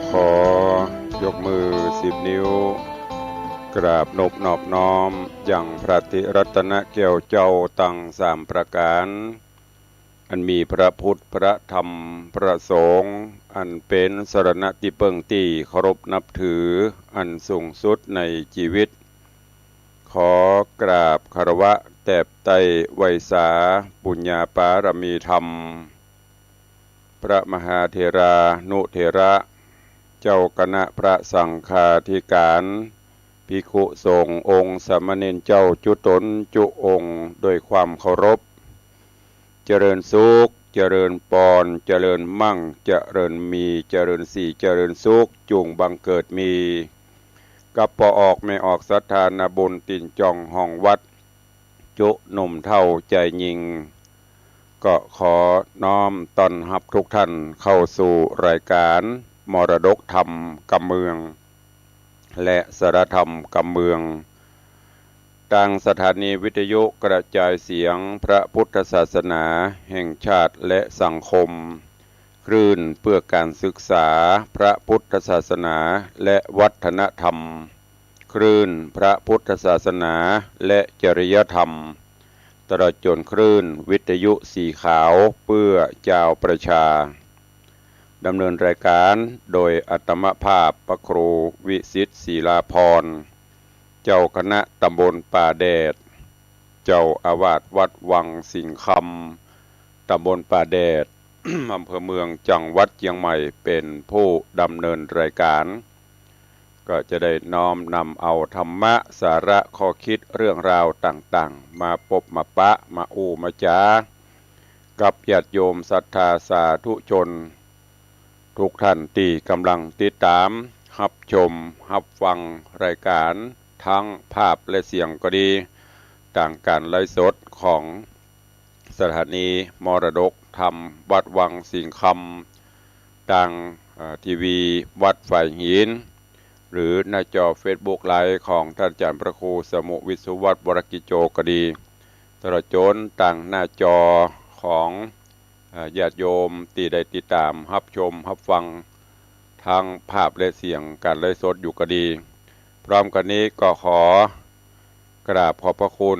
ขอยกมือ10 นิ้วกราบนอบน้อมอย่างพระติรัตนแก้วเจ้าตั้ง3 ประการอันมีพระพุทธพระธรรมพระสงฆ์อันเป็นสรณะที่เพิ่งที่เคารพนับถืออันสูงสุดในชีวิตขอกราบคารวะแตบไตไวยสาปุญญาปารมีธรรมพระมหาเถรานุเถระเจ้าคณะพระสังฆาธิการภิกขุสงฆ์องค์สามเณรเจ้าจุตนจุองค์ด้วยความเคารพเจริญสุขเจริญปอนเจริญมั่งเจริญมีเจริญสีเจริญสุขจุงบังเกิดมีกับปอออกไม่ออกศรัทธานาบุญตินจองห้องวัดจุหนุ่มเท่าใจยิงก็ขอน้อมต้อนรับทุกท่านเข้าสู่รายการมรดกธรรมกำเมืองและสารธรรมกำเมืองทางสถานีวิทยุกระจายเสียงพระพุทธศาสนาแห่งชาติและสังคมคลื่นเพื่อการศึกษาพระพุทธศาสนาและวัฒนธรรมคลื่นพระพุทธศาสนาและจริยธรรมตลอดจนคลื่นวิทยุสีขาวเพื่อเจ้าประชาดำเนินรายการโดยอัตมภาพพระครูวิสิทธิ์ศิลาภรณ์เจ้าคณะตำบลป่าแดดเจ้าอาวาสวัดวังสิงคำตำบลป่าแดด อำเภอเมืองจังหวัดเชียงใหม่เป็นผู้ดำเนินรายการก็จะได้น้อมนำเอาธรรมะสาระข้อคิดเรื่องราวต่างๆมาพบมาปะมามาจากับญาติโยมศรัทธาสาธุชนทุกท่านที่กำลังติดตามรับชมรับฟังรายการทั้งภาพและเสียงก็ดีต่างการไลฟ์สดของสถานีมรดกธรรมวัดวังสิงคำต่างทีวีวัดฝ่ายหินหรือหน้าจอ Facebook ไลฟ์ของท่านอาจารย์พระครูสมุวิสุวัฒน์วรกิจโจก็ดีตลอดจนต่างหน้าจอของญาติโยมที่ได้ติดตามรับชมรับฟังทางภาพและเสียงการไลฟ์สดอยู่ก็ดีพร้อมกันนี้ก็ขอกราบขอบพระคุณ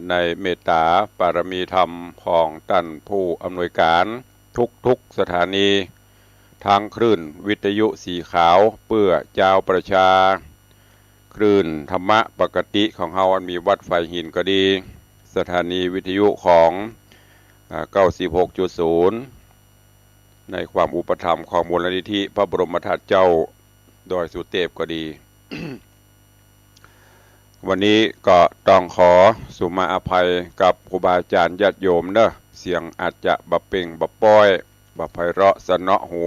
ในเมตตาปารมีธรรมของท่านผู้อำนวยการทุกสถานีทางคลื่นวิทยุสีขาวเพื่อเจ้าประชาคลื่นธรรมะปกติของเฮาอันมีวัดไฟหินก็ดีสถานีวิทยุของ96.0 ในความอุปถัมภ์ของมูลนิธิพระบรมธาตุเจ้าดอยสุเทพก็ดี วันนี้ก็ต้องขอสุมาอภัยกับครูบาอาจารย์ญาติโยมเนอะเสียงอาจจะบะเป่งบะป้อยบะไพเราะสนอหู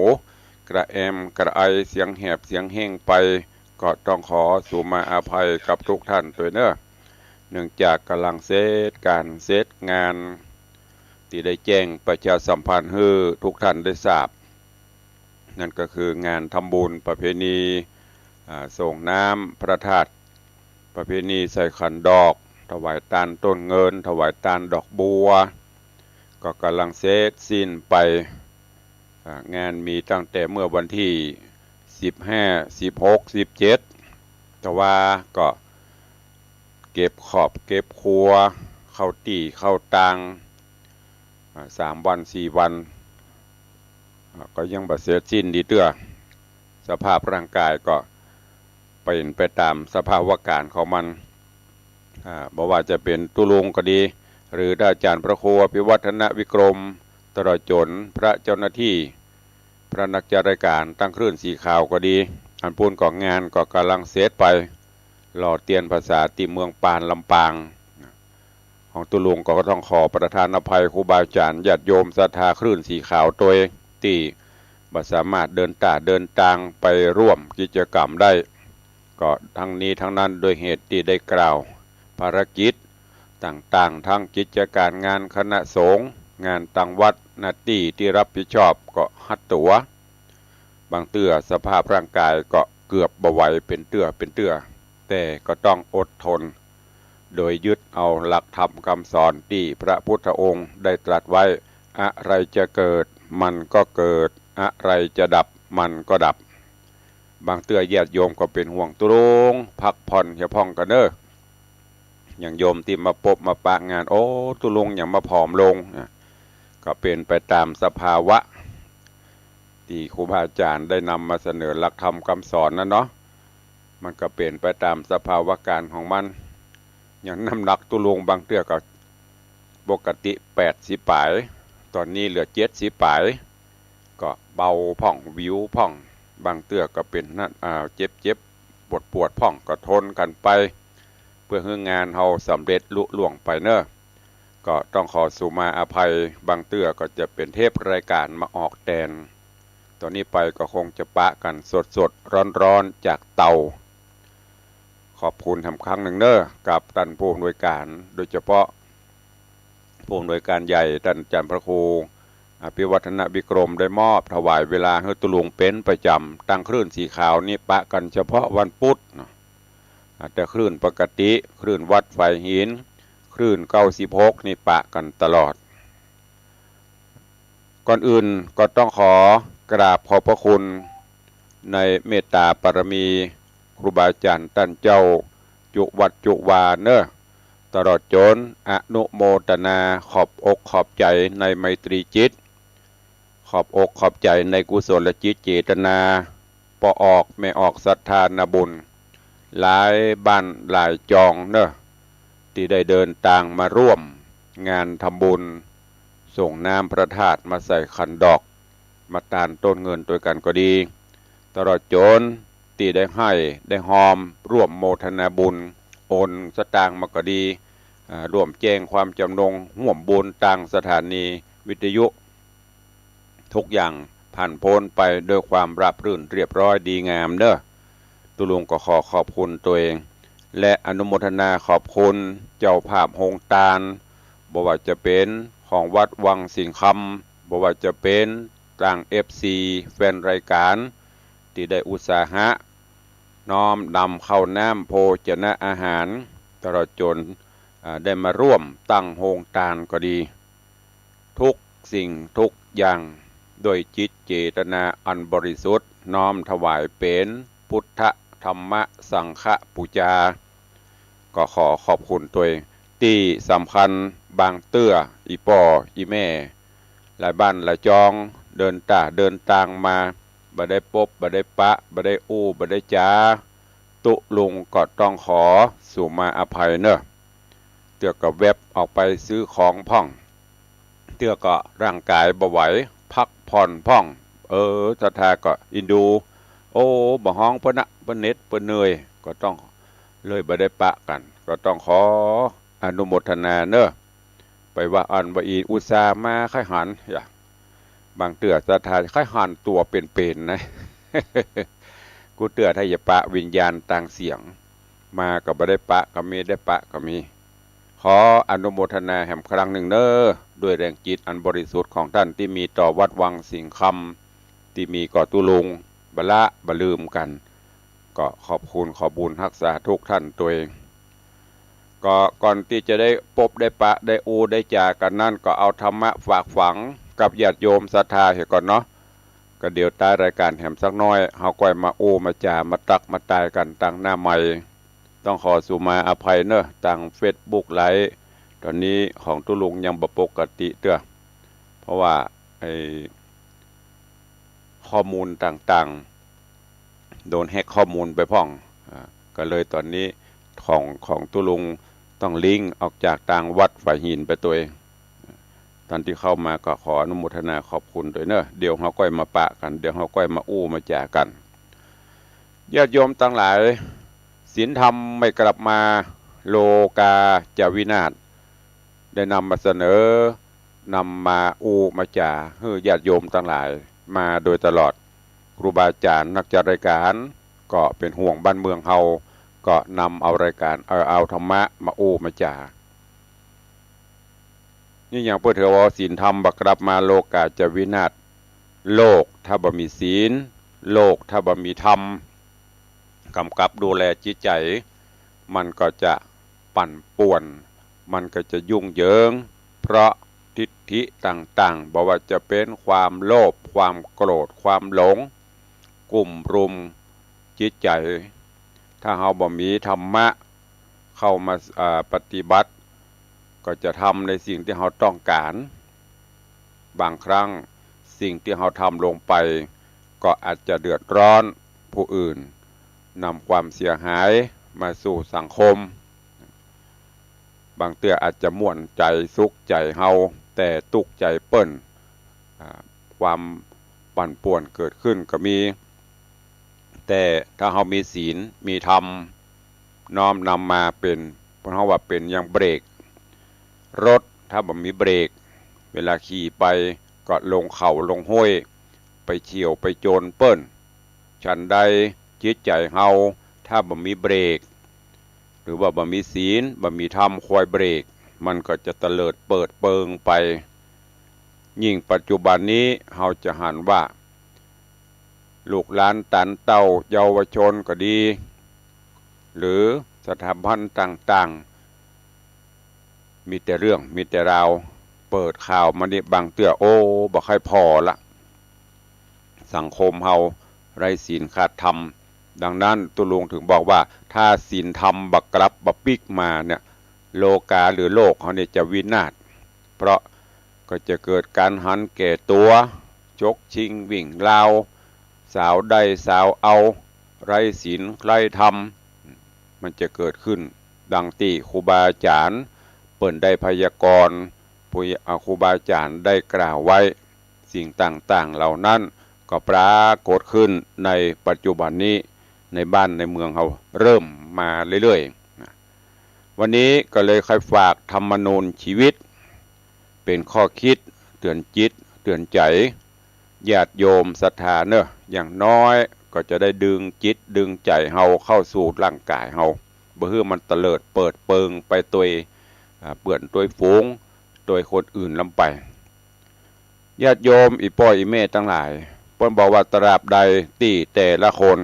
กระแอมกระไอเสียงแหบเสียงเฮ่งไปก็ต้องขอสุมาอภัยกับทุกท่านด้วยเนอะเนื่องจากกำลังเซตการเซตงานที่ได้แจ้งประชาสัมพันธ์ให้ทุกท่านได้ทราบนั่นก็คืองานทำบุญประเพณีส่งน้ำพระธาตุประเพณีใส่ขันดอกถวายตาลต้นเงินถวายตาลดอกบัวก็กำลังเสร็จสิ้นไปงานมีตั้งแต่เมื่อวันที่15 16 17แต่ว่าก็เก็บขอบเก็บครัวเข้าตีเข้าตัง3 วัน 4 วันก็ยังบ่เสร็จสิ้นดีเตื้อสภาพร่างกายก็เป็นไปตามสภาวะการของมันบอกว่าจะเป็นตุลุงก็ดีหรืออาจารย์พระครูอภิวัฒนวิกรมตลอดจนพระเจ้าหน้าที่พระนักจัดรายการตั้งคลื่นสีขาวก็ดีอันพูนของงานก็กำลังเสร็จไปหล่อเตียนภาษาติเมืองปานลำปางของตุลุงก็ต้องขอประทานอภัยครูบาอาจารย์ญาติโยมศรัทธาคลื่นสีขาวตัวที่บ่สามารถเดินทางไปร่วมกิจกรรมได้ก็ทั้งนี้ทั้งนั้นโดยเหตุที่ได้กล่าวภารกิจต่างๆทั้งกิจการงานคณะสงฆ์งานต่างวัดหน้าที่รับผิดชอบก็หัดตัวบางเตื้อสภาพร่างกายก็เกือบบ่ไหวเป็นเตื้อแต่ก็ต้องอดทนโดยยึดเอาหลักธรรมคำสอนที่พระพุทธองค์ได้ตรัสไว้อะไรจะเกิดมันก็เกิดอะไรจะดับมันก็ดับ บางเตื้อญาติโยมก็เป็นห่วงตุลงพักผ่อนอย่าพ่องกันเด้ออย่างโยมที่มาพบมาปะงานโอ้ตุลงอย่างมาผอมลงก็เป็นไปตามสภาวะที่ครูบาอาจารย์ได้นำมาเสนอหลักธรรมคำสอนนะเนาะมันก็เป็นไปตามสภาวะการของมันอย่างน้ำหนักตุลงบางเตื้อก็ปกติ80ปลายตอนนี้เหลือ70ปลายก็เบาพ่องวิวพ่องบางเตื้อก็เป็นนั่นเจ็บปวดพ่องก็ทนกันไปเพื่อให้งานเฮาสำเร็จลุล่วงไปเนอะก็ต้องขอสุมาอภัยบางเตื้อก็จะเป็นเทปรายการมาออกแทนตอนนี้ไปก็คงจะปะกันสดร้อนจากเตาขอบคุณทำครั้งหนึ่งเนอะกับท่านผู้อำนวยการโดยเฉพาะผู้อำนวยการใหญ่ท่านอาจารย์พระครูอภิวัฒนวิกรมได้มอบถวายเวลาให้ตุลุงเป็นประจำตั้งคลื่นสีขาวนี่ปะกันเฉพาะวันพุธแต่คลื่นปกติคลื่นวัดไฟหินคลื่น96นี่ปะกันตลอดก่อนอื่นก็ต้องขอกราบขอบพระคุณในเมตตาปรมีครูบาอาจารย์ท่านเจ้าจุวัดจุวาเนอะตลอดจนอนุโมทนาขอบอกขอบใจในไมตรีจิตขอบอกขอบใจในกุศลจิตเจตนาปออกไม่ออกศรัทธานาบุญหลายบ้านหลายจองเนอะที่ได้เดินทางมาร่วมงานทำบุญส่งน้ำพระธาตุมาใส่ขันดอกมาตานต้นเงินตัวกันก็ดีตลอดจนที่ได้ให้ได้หอมร่วมโมทนาบุญโอนสตางค์มาก็ดีร่วมแจ้งความจำนงห่วมบุญต่างสถานีวิทยุทุกอย่างผ่านพ้นไปด้วยความราบรื่นเรียบร้อยดีงามเด้อตุลุงก็ขอขอบคุณตัวเองและอนุโมทนาขอบคุณเจ้าภาพโฮงตาลบ่ว่าจะเป็นของวัดวังสิงคำบ่ว่าจะเป็นต่างFC แฟนรายการที่ได้อุตสาหะน้อมนำเข้าน้ำโภชนะอาหารตลอดจนได้มาร่วมตั้งโฮงตาลก็ดีทุกสิ่งทุกอย่างโดยจิตเจตนาอันบริสุทธิ์น้อมถวายเป็นพุทธธรรมสังฆปูจาก็ขอขอบคุณตัวเองที่สำคัญบางเตื้ออีปออีแม่หลายบ้านหลายจองเดินต่างมาบ่ได้พบบ่ได้ปะบ่ได้อู้บ่ได้จ้าตุลุงก็ต้องขอสุมาอภัยเนอะเตื้อก็เว็บออกไปซื้อของพ่องเตื้อก็ร่างกายบ่ไหวพักผ่อนพ่องศรัทธาก็อินดูโอ้บ่ฮ้องเพิ่นนะเพิ่นเน็ตเพิ่นเหนื่อยก็ต้องเลยบ่ได้ปะกันก็ต้องขออนุโมทนาเนอะไปว่าอันว่าอีอุตส่าห์มาค่อยหันอย่าบางเตื้อศรัทธาค่อยหันตัวเป็นๆนะ กูเตื้อถ้าอย่าปะวิญญาณต่างเสียงมาก็บ่ได้ปะก็มีได้ปะก็มีขออนุโมทนาแห่งครั้งหนึ่งเนอะด้วยแรงจิตอันบริสุทธิ์ของท่านที่มีต่อวัดวังสิงคำที่มีก่อตุลุงบละบลืมกันก็ขอบคุณขอบุญรักษาทุกท่านตัวเองก็ก่อนที่จะได้พบได้ปะได้อูได้จากันนั่นก็เอาธรรมะฝากฝังกับญาติโยมศรัทธาเห็นก่อนเนาะก็เดี๋ยวใต้รายการแหมสักน้อยเฮาก็มาอูมาจามาตักมาตายกันตั้งหน้าใหม่ต้องขอสุมาอภัยเนอะตั้ง Facebook ไลฟ์ตอนนี้ของตุลุงยังบ่ปกติเด้อเพราะว่าข้อมูลต่างๆโดนแฮกข้อมูลไปพ่องก็เลยตอนนี้ของตุลุงต้องลิงก์ออกจากต่างวัดฝ่ายหินไปตัวเองตอนที่เข้ามาก็ขออนุโมทนาขอบคุณด้วยเนอะเดี๋ยวเฮาก้อยมาปะกันเดี๋ยวเฮาก้อยมาอู้มาแจกกันญาติโยมทั้งหลายศีลธรรมไม่กลับมาโลกาจะวินาศได้นำมาเสนอนำมาอู้มาจ่าให้ญาติโยมทั้งหลายมาโดยตลอดครูบาอาจารย์นักจัดรายการก็เป็นห่วงบ้านเมืองเฮาก็นำเอารายการเอาธรรมะมาอู้มาจ่านี่อย่างเพื่อเถอะว่าศีลธรรมบักกลับมาโลกาจะวินาศโลกถ้าบ่มีศีลโลกถ้าบ่มีธรรมกำกับดูแลจิตใจมันก็จะปั่นป่วนมันก็จะยุ่งเหยิงเพราะทิฏฐิต่างๆบอกว่าจะเป็นความโลภความโกรธความหลงกลุ่มรุม จิตใจถ้าเฮาบ่มีธรรมะเข้ามาปฏิบัติก็จะทำในสิ่งที่เฮาต้องการบางครั้งสิ่งที่เฮาทำลงไปก็อาจจะเดือดร้อนผู้อื่นนำความเสียหายมาสู่สังคมบางเตื้ออาจจะม่วนใจสุขใจเฮาแต่ตุกใจเปิ้นความปั่นป่วนเกิดขึ้นก็มีแต่ถ้าเฮามีศีลมีธรรมน้อมนำมาเป็นเพราะเฮาว่าเป็นอย่างเบรกรถถ้าบ่มีเบรกเวลาขี่ไปก็ลงเขาลงห้วยไปเฉี่ยวไปโจรเปิ้นฉันใดจิตใจเฮาถ้าบ่มีเบรกหรือว่าบ่มีศีลบ่มีธรรมคอยเบรกมันก็จะเตลิดเปิดเปิงไปยิ่งปัจจุบันนี้เฮาจะหันว่าลูกหลานตันเต้าเยาวชนก็ดีหรือสถาบันต่างๆมีแต่เรื่องมีแต่ราวเปิดข่าวมานี่บางเตื้อโอ้บ่ค่อยพอละสังคมเฮาไร้ศีลขาดธรรมดังนั้นตุลุงถึงบอกว่าถ้าศีลธรรมบักกลับบักปิกมาเนี่ยโลกาหรือโลกเขาเนี่ยจะวินาศเพราะก็จะเกิดการหันแก่ตัวจกชิงวิ่งราวสาวได้สาวเอาไร้ศีลไร้ธรรมมันจะเกิดขึ้นดังที่ครูบาอาจารย์เปิ่นได้พยากรณ์ครูบาอาจารย์ได้กล่าวไว้สิ่งต่างๆเหล่านั้นก็ปรากฏขึ้นในปัจจุบันนี้ในบ้านในเมืองเราเริ่มมาเรื่อยๆวันนี้ก็เลยค่อยฝากธรรมนูญชีวิตเป็นข้อคิดเตือนจิตเตือนใจญาติโยมศรัทธาเนอะอย่างน้อยก็จะได้ดึงจิตดึงใจเฮาเข้าสู่ร่างกายเฮาบ่ให้มันเตลิดเปิดเปิงไปตัวเปื่อนตัวฝูงตัวคนอื่นลำไปญาติโยมอีพ่ออีแม่ทั้งหลายเพิ่นบอกว่าตราบใดที่แต่ละคน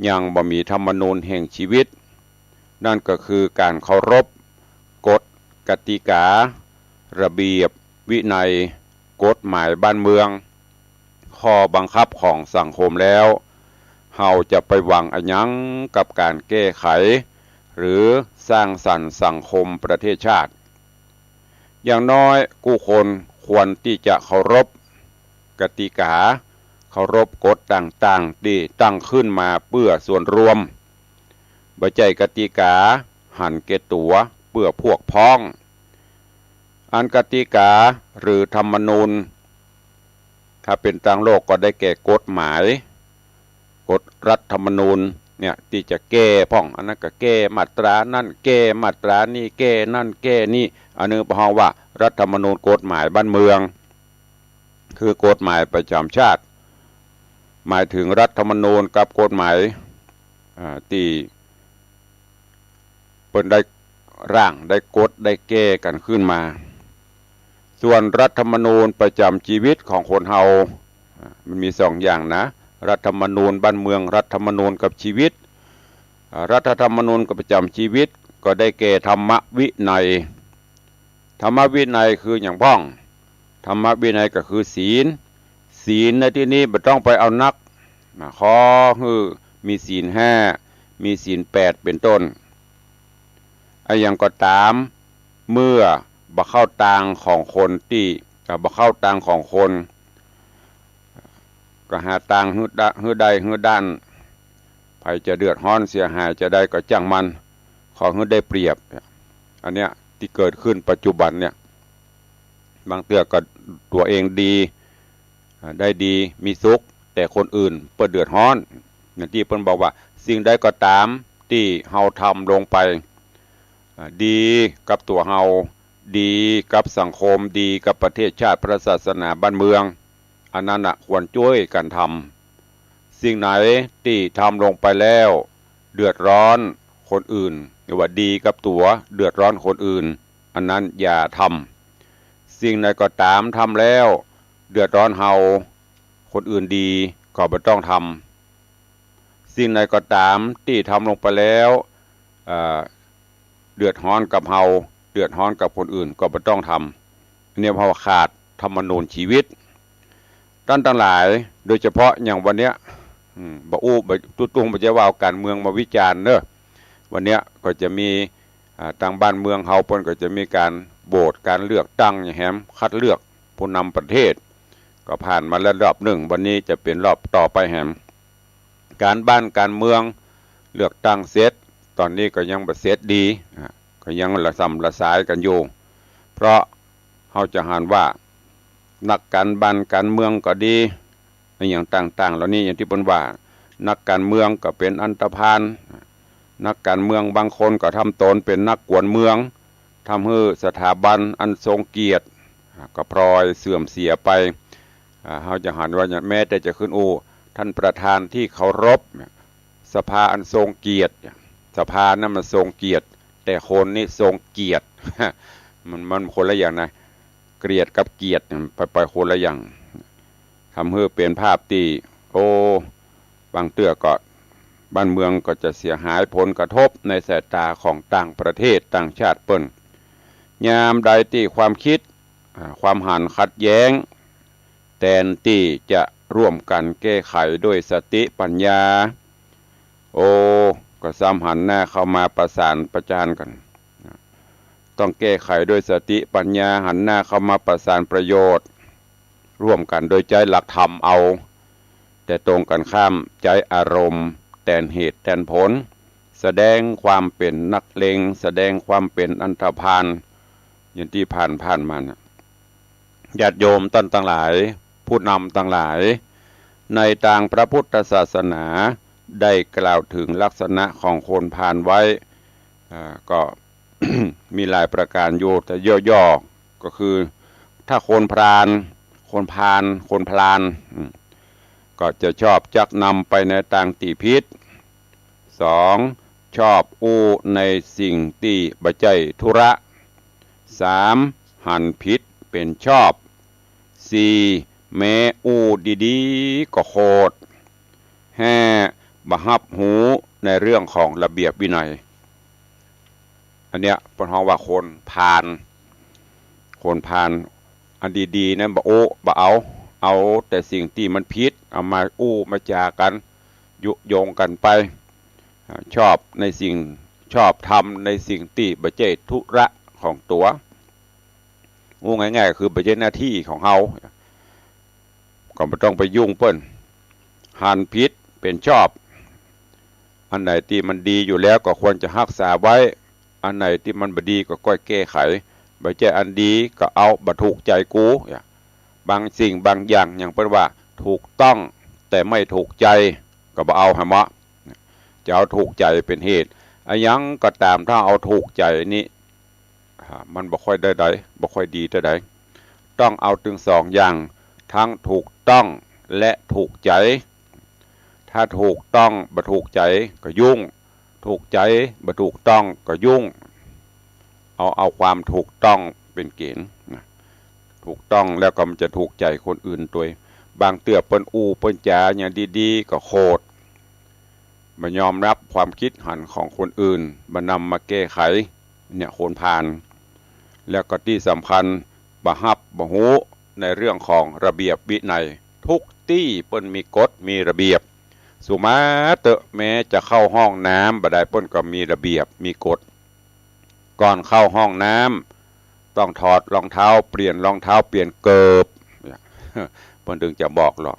ยังบ่มีธรรมนูญแห่งชีวิตนั่นก็คือการเคารพกฎกติการะเบียบวินัยกฎหมายบ้านเมืองข้อบังคับของสังคมแล้วเฮาจะไปหวังอันยังกับการแก้ไขหรือสร้างสรรค์สังคมประเทศชาติอย่างน้อยผู้คนควรที่จะเคารพกติกาเคารพกฎต่างๆที่ตั้งขึ้นมาเพื่อส่วนรวมบ่ใจกติกาหันแก่ตัวเพื่อพวกพ้องอันกติกาหรือธรรมนูญถ้าเป็นต่างโลกก็ได้แก่กฎหมายกฎรัฐธรรมนูญเนี่ยที่จะแก้พ้องอันนั้นก็แก้มาตรานั่นแก้มาตรานี่แก้นั่นแก้นี่อันนึงเพราะว่ารัฐธรรมนูญกฎหมายบ้านเมืองคือกฎหมายประจำชาติหมายถึงรัฐธรรมนูญกับกฎหมายที่เปิดได้ร่างได้กฎได้แก้กันขึ้นมาส่วนรัฐธรรมนูญประจำชีวิตของคนเฮามันมีสองอย่างนะรัฐธรรมนูญบ้านเมืองรัฐธรรมนูญกับชีวิตรัฐธรรมนูญกับประจำชีวิตก็ได้แก่ธรรมวินัยธรรมวินัยคืออย่างพ้องธรรมวินัยก็คือศีลศีลในที่นี้ไม่ต้องไปเอานักขอคือมีศีล5มีศีล8เป็นต้นไอ้อย่างก็ตามเมื่อบ่เข้าทางของคนที่บ่เข้าทางของคนก็หาทางฮื้อได้ฮื้อด้านไผจะเดือดร้อนเสียหายจะได้ก็จ้างมันขอฮื้อได้เปรียบอันเนี้ยที่เกิดขึ้นปัจจุบันเนี่ยบางเทื่อก็ตัวเองดีได้ดีมีสุขแต่คนอื่นเปิดเดือดร้อนอย่างที่เพิ่นบอกว่าสิ่งใดก็ตามที่เฮาทำลงไปดีกับตัวเฮาดีกับสังคมดีกับประเทศชาติพระศาสนาบ้านเมืองอันนั้นควรช่วยกันทำสิ่งไหนที่ทำลงไปแล้วเดือดร้อนคนอื่นหรือว่าดีกับตัวเดือดร้อนคนอื่นอันนั้นอย่าทำสิ่งใดก็ตามทำแล้วเดือดร้อนเฮาคนอื่นดีก็ไม่ต้องทำสิ่งใดก็ตามที่ทำลงไปแล้วเดือดร้อนกับเฮาเดือดร้อนกับคนอื่นก็ไม่ต้องทำเนี่ยเพราะขาดธรรมนูญชีวิตท่านทั้งหลายโดยเฉพาะอย่างวันเนี้ย บ่อู้บ่ตุ้งบ่จะว่าเอาการเมืองมาวิจารณ์เด้อวันเนี้ยก็จะมีทางบ้านเมืองเฮาเพิ่นก็จะมีการโหวตการเลือกตั้งอย่างแฮมคัดเลือกผู้นำประเทศก็ผ่านมาแล้วรอบหนึ่งวันนี้จะเป็นรอบต่อไปแฮมการบ้านการเมืองเลือกตั้งเสร็จตอนนี้ก็ยังบ่เสร็จดีก็ยังระส่ำระสายกันอยู่เพราะเฮาจะหานว่านักการบ้านการเมืองก็ดีอย่างต่างๆเหล่านี้อย่างที่เพิ่นว่านักการเมืองก็เป็นอันธพาลนักการเมืองบางคนก็ทำตนเป็นนักกวนเมืองทำให้สถาบันอันทรงเกียรติก็พลอยเสื่อมเสียไปเฮาจะหันว่าแม้แต่จะขึ้นท่านประธานที่เคารพสภาอันทรงเกียรติสภานั้นมันทรงเกียรติแต่คนนี่ทรงเกียรติมันคนละอย่างนะเกลียดกับเกียรติไปคนละอย่างทำให้เป็นภาพที่บางเตื้อก็บ้านเมืองก็จะเสียหายผลกระทบในสายตาของต่างประเทศต่างชาติเปิ้นยามใดที่ความคิดความหันขัดแย้งแทนที่จะร่วมกันแก้ไขด้วยสติปัญญาก็ซ้ำหันหน้าเข้ามาประสานประจานกันต้องแก้ไขด้วยสติปัญญาหันหน้าเข้ามาประสานประโยชน์ร่วมกันโดยใจหลักธรรมเอาแต่ตรงกันข้ามใจอารมณ์แทนเหตุแทนผลแสดงความเป็นนักเลงแสดงความเป็นอันธพาลอย่างที่ผ่านมาญาติโยมท่านทั้งหลายผู้นำทั้งหลายในทางพระพุทธศาสนาได้กล่าวถึงลักษณะของคนพาลไว้ก็ มีหลายประการอยู่แต่ย่อๆก็คือถ้าคนพาลก็จะชอบจักนำไปในทางที่ผิด2ชอบอู้ในสิ่งที่บ่ใช่ธุระ3หันผิดเป็นชอบ4แม้อู้ดีๆก็โคตร5บ่ฮับหูในเรื่องของระเบียบวินัยอันเนี้ยเป็นห้องว่าคนพาลอันดีๆนั้นบ่เอาแต่สิ่งที่มันผิดเอามามาจากันยุยงกันไปชอบทำในสิ่งที่บ่ใช่ธุระของตัวง่ายๆคือบ่ใช่หน้าที่ของเฮาก็บ่ต้องไปยุ่งเปิ้นหันผิดเป็นชอบอันไหนที่มันดีอยู่แล้วก็ควรจะรักษาไว้อันไหนที่มันบ่ดีก็ค่อยแก้ไขบ่ใช่อันดีก็เอาบ่ถูกใจกูบางสิ่งบางอย่างอย่างเปิ้นว่าถูกต้องแต่ไม่ถูกใจก็บ่เอาให้เหมาะจะเอาถูกใจเป็นเหตุยังก็ตามถ้าเอาถูกใจนี่มันบ่ค่อยได้บ่ค่อยดีเท่าใดต้องเอาถึง2อย่างทั้งถูกต้องและถูกใจถ้าถูกต้องบ่ถูกใจก็ยุ่งถูกใจบ่ถูกต้องก็ยุ่งเอาความถูกต้องเป็นเกณฑ์ถูกต้องแล้วก็มันจะถูกใจคนอื่นตัวบางเตื้อเปิ้นเปิ้นจาอย่างดีๆก็โคตรบ่ยอมรับความคิดหันของคนอื่นบ่นำมาแก้ไขเนี่ยคนพาลแล้วก็ที่สำคัญบ่ฮับบ่ฮู้ในเรื่องของระเบียบวินัยทุกที่เปิ้นมีกฎมีระเบียบสุมาเตอะแม้จะเข้าห้องน้ำบ่ได้เปิ้นก็มีระเบียบมีกฎก่อนเข้าห้องน้ำต้องถอดรองเท้าเปลี่ยนรองเท้าเปลี่ยนเกิบเปิ้นถึงจะบอกหรอก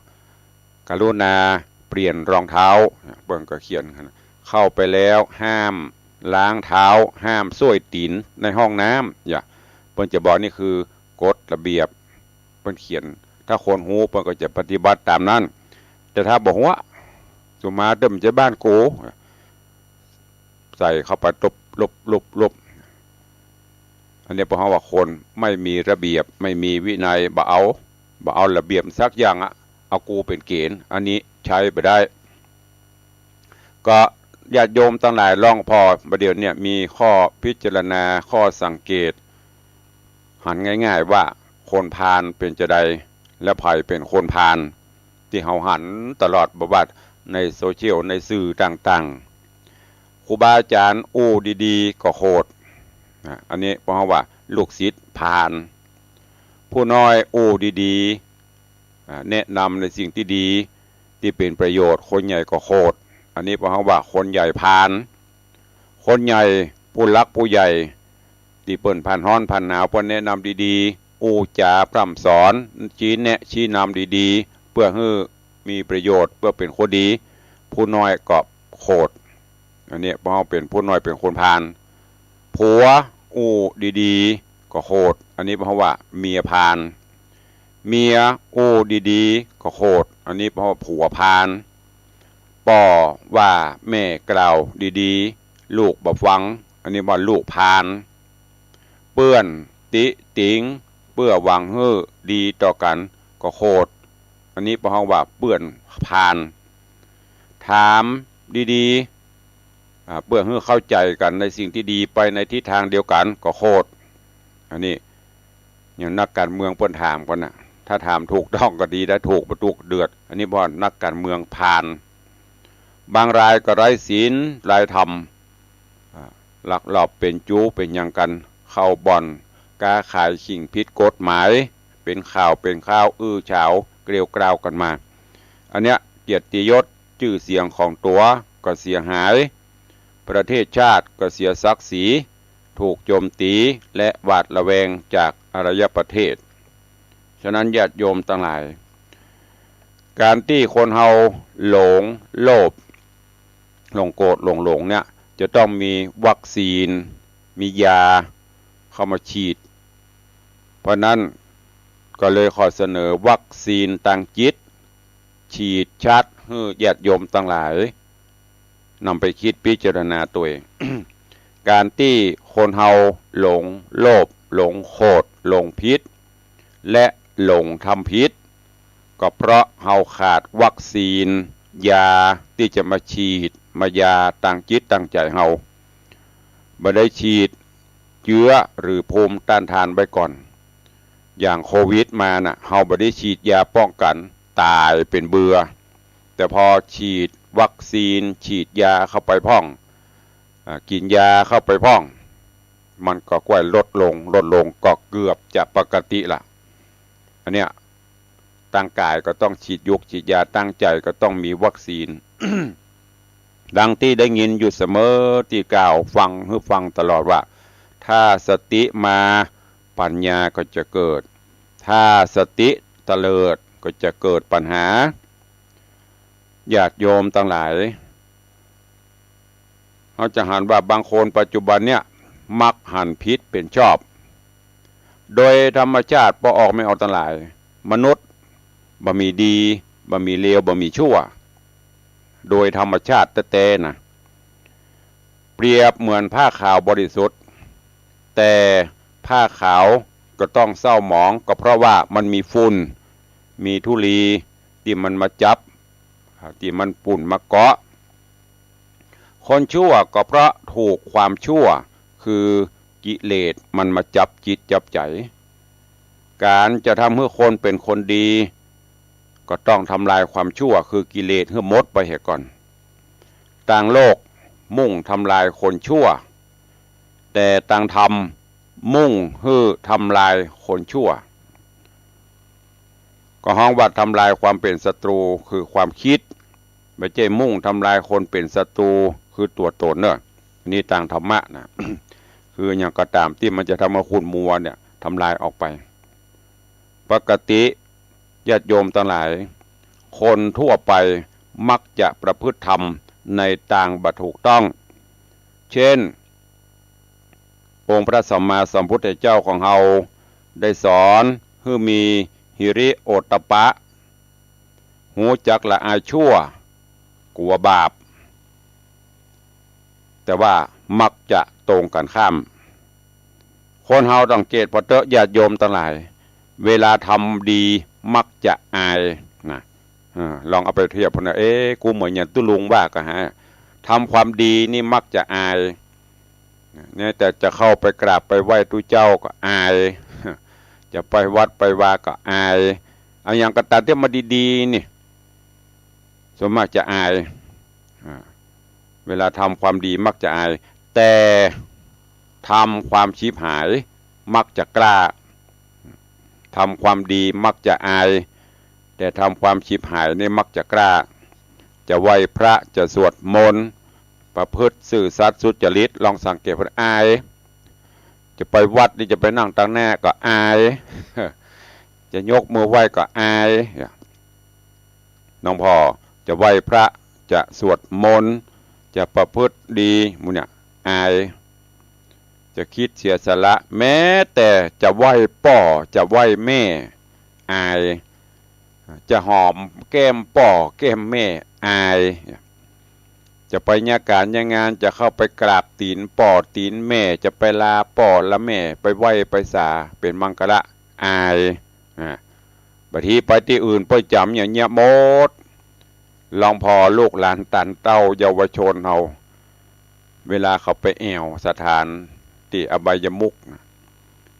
กรุณาเปลี่ยนรองเท้าเปิ้นก็เขียนเข้าไปแล้วห้ามล้างเท้าห้ามส้วยตีนในห้องน้ำเปิ้นจะบอกนี่คือกฎระเบียบเปิ้นเขียนถ้าคนฮู้เปิ้นก็จะปฏิบัติตามนั้นแต่ถ้าบอกว่าสุมาเดิมจะบ้านกูใส่เข้าไปลบอันนี้เพราะว่าคนไม่มีระเบียบไม่มีวินัยบ่เอาระเบียบสักอย่างเอากูเป็นเกณฑ์อันนี้ใช้ไปได้ก็ญาติโยมทั้งหลายลองพอประเดี๋ยวเนี่ยมีข้อพิจารณาข้อสังเกตหันง่ายๆว่าคนพาลเป็นจะใดและไผเป็นคนพาลที่เฮาหันตลอดบวชในโซเชียลในสื่อต่างๆครูบาอาจารย์ดีๆก็โคตรอันนี้เพราะว่าลูกศิษย์พาลผู้น้อยดีๆแนะนำในสิ่งที่ดี ที่เป็นประโยชน์คนใหญ่ก็โคตรอันนี้เพราะว่าคนใหญ่พานคนใหญ่ผู้รักผู้ใหญ่ที่เปิ่นผ่านฮ้อนผ่านหนาวเปิ้นแนะนำดีๆอู้จาพร่ำสอนชี้แนะชี้นำดีๆเพื่อให้มีประโยชน์เพื่อเป็นคนดีผู้น้อยก็โคตรอันนี้เพราะเป็นผู้น้อยเป็นคนพานผัวอู้ดีๆก็โคตรอันนี้เพราะว่าเมียพานเมียอู้ดีๆก็โคตรอันนี้เพราะว่าผัวพานป่อว่าแม่กล่าวดีๆลูกบ่ฟังอันนี้ว่าลูกพานเปื้อนติติงเปื้อหวังเฮ้อดีต่อกันก็โคตรอันนี้เพราะว่าเปื้อนพานถามดีๆเพื่อให้เข้าใจกันในสิ่งที่ดีไปในทิศทางเดียวกันก็โคตรอันนี้อย่างนักการเมืองเปิ้นถามกันนะถ้าถามถูกต้องก็ดีได้ถูกประตูเดือดอันนี้เพราะนักการเมืองพานบางรายก็ไร้ศีลไร้ธรรมลักลอบเป็นจู้เป็นอย่างกันเข้าบ่อนกาขายสิ่งผิดกฎหมายเป็นข่าวเป็นข้าวอื้อฉาวเกลียวกราวกันมาอันเนี้ยเกียรติยศชื่อเสียงของตัวก็เสียหายประเทศชาติก็เสียศักดิ์ศรีถูกโจมตีและหวาดระแวงจากอารยประเทศฉะนั้นญาติโยมทั้งหลายการที่คนเฮาหลงโลภหลงโกรธหลงเนี่ยจะต้องมีวัคซีนมียาเข้ามาฉีดเพราะนั้นก็เลยขอเสนอวัคซีนทางจิตฉีดชัดให้ญาติโยมทั้งหลายนำไปคิดพิจารณาตัวเอง การที่คนเฮาหลงโลภหลงโคตรหลงพิษและหลงทำพิษก็เพราะเฮาขาดวัคซีนยาที่จะมาฉีดมายาตั้งจิตตั้งใจเฮาบ่ได้ฉีดเชื้อหรือภูมิต้านทานไว้ก่อนอย่างโควิดมาน่ะเฮาบ่ได้ฉีดยาป้องกันตายเป็นเบื่อแต่พอฉีดวัคซีนฉีดยาเข้าไปพ่องกินยาเข้าไปพ่องมันก็ค่อยลดลงก็เกือบจะปกติละอันเนี้ยตั้งกายก็ต้องฉีดยุกฉีดยาตั้งใจก็ต้องมีวัคซีน ดังที่ได้ยินอยู่เสมอที่กล่าวฟังตลอดว่าถ้าสติมาปัญญาก็จะเกิดถ้าสติเตลิดก็จะเกิดปัญหาญาติโยมทั้งหลายเขาจะหันว่าบางคนปัจจุบันเนี่ยมักหันผิดเป็นชอบโดยธรรมชาติพอออกไม่ออกทั้งหลายมนุษย์บ่มีดีบ่มีเลวบ่มีชั่วโดยธรรมชาติแต่นะเปรียบเหมือนผ้าขาวบริสุทธิ์แต่ผ้าขาวก็ต้องเศร้าหมองก็เพราะว่ามันมีฝุ่นมีธุลีที่มันมาจับที่มันปุ่นมาเกาะคนชั่วก็เพราะถูกความชั่วคือกิเลสมันมาจับจิตจับใจการจะทำให้คนเป็นคนดีก็ต้องทำลายความชั่วคือกิเลสให้หมดไปเหตุก่อนต่างโลกมุ่งทำลายคนชั่วแต่ต่างธรรมมุ่งให้ทำลายคนชั่วก็ห้องว่าทำลายความเป็นศัตรูคือความคิดไม่ใช่มุ่งทำลายคนเป็นศัตรูคือตัวตนเนอะนี่ต่างธรรมะนะ คืออย่างกระตามที่มันจะทำให้คุณมัวเนี่ยทำลายออกไปปกติญาติโยมทั้งหลายคนทั่วไปมักจะประพฤติธรรมในต่างบัถูกต้องเช่นองค์พระสัมมาสัมพุทธเจ้าของเราได้สอนให้มีหิริโอตตัปปะหูจักละอายชั่วกลัวบาปแต่ว่ามักจะตรงกันข้ามคนเฮาต้องเกตพอเตอะญาติโยมทั้งหลายเวลาทำดีมักจะอายนะลองเอาไปเทียบพนะกูเหมือนอย่างตุลุงว่าก็ฮะทำความดีนี่มักจะอายเนี่ยแต่จะเข้าไปกราบไปไหว้ตุเจ้าก็อายจะไปวัดไปวาก็อายเอาอย่างกระตันที่มาดีๆนี่ส่วนมากจะอายเวลาทำความดีมักจะอายแต่ทำความชีพหายมักจะกล้าทำความดีมักจะอาย แต่ทำความฉิบหายนี่มักจะกล้าจะไหว้พระจะสวดมนต์ประพฤติซื่อสัตย์สุจริตลองสังเกตว่าอายจะไปวัดนี่จะไปนั่งตั้งแน่ก็อายจะยกมือไหว้ก็อายน้องพ่อจะไหว้พระจะสวดมนต์จะประพฤติดีมุเนี่ยอายจะคิดเสียสละแม้แต่จะไหว้ป่อจะไหว้แม่อายจะหอมแก้มป่อแก้มแม่อายจะไปญาการญางานจะเข้าไปกราบตีนป่อตีนแม่จะไปลาป่อละแม่ไปไหว้ไปสาเป็นมังกระอายบางทีไปที่อื่นไปจำอย่างเงี้ยหมดลองพอลูกหลานตันเต้าเยาวชนเราเวลาเขาไปแอวสถานที่อบายมุก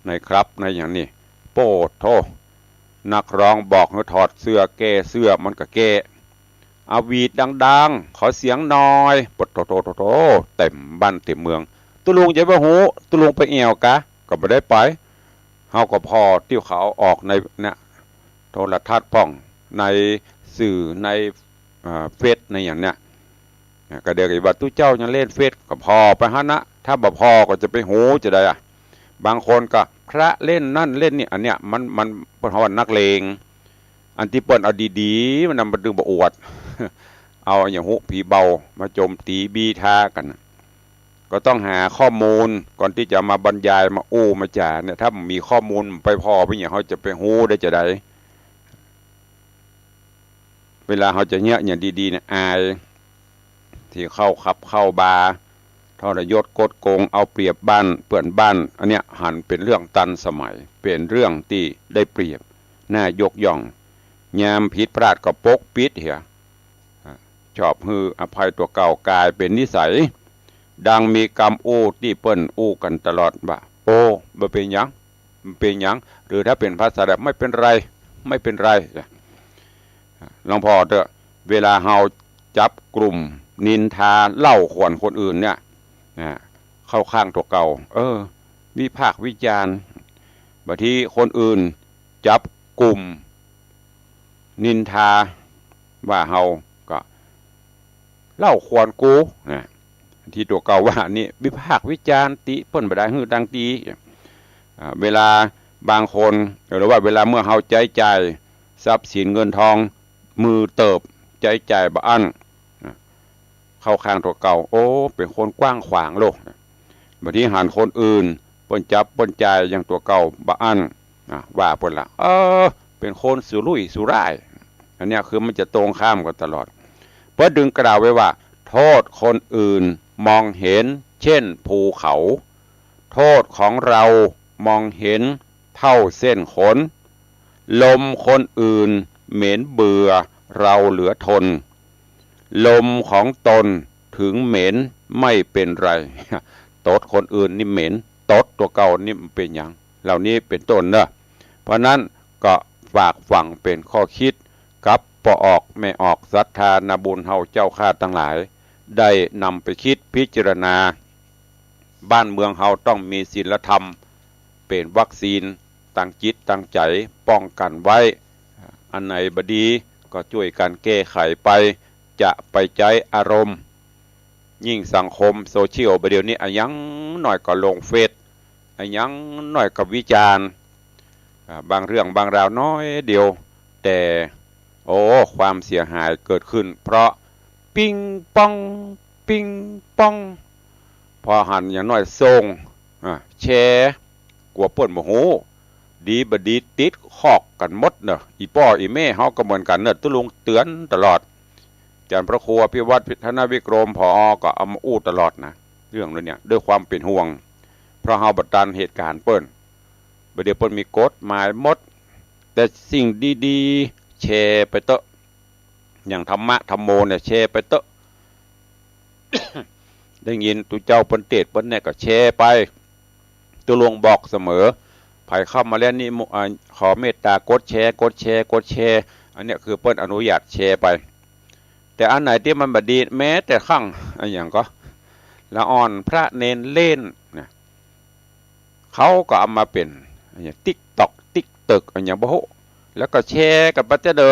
ในครับในอย่างนี้โปดโทนักร้องบอกให้ถอดเสื้อแก้เสื้อมันก็แก้อาวีดดังๆขอเสียงน้อยปดโตเต็มบ้านเต็มเมืองตุลุงจะไปหูตุลุงไปแอวกะก็ไม่ได้ไปเฮาก็พอติ้วเขาออกในเนี่ยโทรทัศน์ป้องในสื่อในเฟซในอย่างเนี้ยก็เดี๋ยวว่าตู้เจ้ายังเล่นเฟซก็พอไปฮะนะถ้าบ่พอก็จะไปหูจะได้บางคนก็พระเล่นนั่นเล่นนี่อันเนี้ยมันเป็นวันนักเลงอันที่เปิ้นเอาดีๆมันนำมาดึงบอวดเอาอย่างหุผีเบามาโจมตีบีทากันก็ต้องหาข้อมูลก่อนที่จะมาบรรยายมาอู้มาจ่าเนี่ยถ้ามีข้อมูลไปพอไปอย่างเขาจะไปหูได้จะได้เวลาเขาจะเนี้ยอย่างดีๆเนี่ยอายที่เข้าขับเข้าบาร์ทรยศกดโกงเอาเปรียบบ้านเปื่อนบ้านอันเนี้ยหันเป็นเรื่องตันสมัยเป็นเรื่องที่ได้เปรียบน่ายกย่องยามผิดพลาดก็ปกปิดเหี่ยชอบฮืออภัยตัวเก่ากลายเป็นนิสัยดังมีกรรมอู้ที่เปิ้นอู้กันตลอดว่าโอ้บ่เป็นหยังมันเป็นหยังหรือถ้าเป็นภาษาแบบไม่เป็นไรไม่เป็นไรหลวงพ่อเถอะเวลาเฮาจับกลุ่มนินทาเล่าขวัญคนอื่นเนี่ยเข้าข้างตัวเก่าวิพากษ์วิจารณ์บางทีคนอื่นจับกลุ่มนินทาว่าเฮาก็เล่าขวัญกูนะที่ตัวเก่าว่านี่วิพากษ์วิจารณ์ติเพิ่นบ่ได้ฮือดังตีเวลาบางคนหรือว่าเวลาเมื่อเฮาใจใจทรัพย์สินเงินทองมือเติบใจใจบ่อั้นเข้าข้างตัวเก่าโอ้เป็นคนกว้างขวางโลกบางทีหันคนอื่นปนจับปนใจอย่างตัวเก่าบ่อั้นว่าเพิ่นละเป็นคนสุรุ่ยสุร่ายอันนี้คือมันจะตรงข้ามกันตลอดเพื่อดึงกล่าวไว้ว่าโทษคนอื่นมองเห็นเช่นภูเขาโทษของเรามองเห็นเท่าเส้นขนลมคนอื่นเหม็นเบื่อเราเหลือทนลมของตนถึงเหม็นไม่เป็นไรตดคนอื่นนี่เหม็นตดตัวเก่านี่มันเป็นอย่างเหล่านี้เป็นต้นเนอะเพราะนั้นก็ฝากฝังเป็นข้อคิดกับปออกไม่ออกศรัทธานาบุญเฮาเจ้าข้าทั้งหลายได้นำไปคิดพิจารณาบ้านเมืองเฮาต้องมีศีลธรรมเป็นวัคซีนตั้งจิตตั้งใจป้องกันไว้อันไหนบดีก็ช่วยกันแก้ไขไปจะไปใจอารมณ์ยิ่งสังคมโซเชียลประเดี๋ยวนี้อันยังหน่อยก็ลงเฟซอันยังหน่อยก็วิจารณ์บางเรื่องบางราวน้อยเดียวแต่ความเสียหายเกิดขึ้นเพราะปิ้งป้องปิ้งป้องพอหันอย่างน้อยส่งแชร์กลัวป่นโมโหดีบดีติดขอกกันมดเนอะอีป้ออีแม่เฮาก็เหมือนกันเนอะตุลุงเตือนตลอดอาจารย์พระครูพิวัตรพิธนาวิกรมผอก็เอามาอู้ตลอดนะเรื่องนี้เนี่ยด้วยความเป็นห่วงเพราะเฮาบัดตันเหตุการณ์เปิ้นเดี๋ยวเปิ้นมีกฎหมายมดแต่สิ่งดีๆแชร์ไปเตอะอย่างธรรมะธรรมโมเนี่ยแชร์ไปเตอะ ได้ยินตุเจ้าเปิ้นเทศน์เปิ้นเนี่ยก็แชร์ไปตุลวงบอกเสมอไผเข้ามาแล้วนี่ขอเมตตากดแชร์กดแชร์กดแชร์อันนี้คือเปิ้นอนุญาตแชร์ไปแต่อันไหนที่มันบดีแม้แต่ข้างอันอย่างก็ละอ่อนพระเนนเล่นนะเขาก็เอามาเป็นอย่างติ๊กตอกติ๊กตึกอันอย่างบ่โหแล้วก็แชร์กับปัจเจเดอ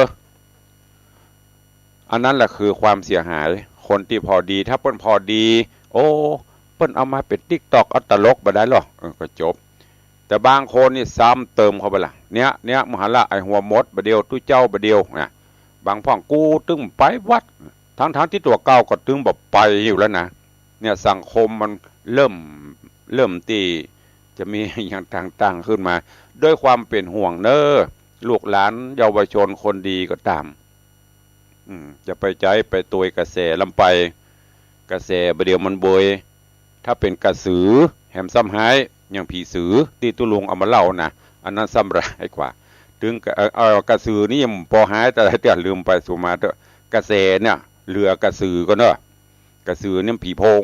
อันนั้นแหละคือความเสียหายคนที่พอดีถ้าเปิ้นพอดีโอ้เปิ้นเอามาเป็นTikTokเอาตลกบ่ได้หรอก็จบแต่บางคนนี่ซ้ำเติมเข้าไปล่ะเนี้ยมหาละไอหัวมดบ่เดียวตู้เจ้าบ่เดียวนะบางพ่องกูตึงไปวัดทั้งที่ตัวเก่าก็ตึงบ่ไปอยู่แล้วนะเนี่ยสังคมมันเริ่มที่จะมีอย่างต่างๆขึ้นมาด้วยความเป็นห่วงเน้อลูกหลานเยาวชนคนดีก็ตามจะไปใจไปตัวกระแสลำไปกระแสบ่เดียวมันบวยถ้าเป็นกระสือแหมซ้ำหายอย่างผีสือที่ตุลุงเอามาเล่านะอันนั้นซ้ำร้ายกว่าถึงกระสือนี่ยังพอหายแต่ลืมไปสู่มาเถอะกระแสเนี่ยเรือกระสือก็เนอะกระสือเนี่ยผีโพง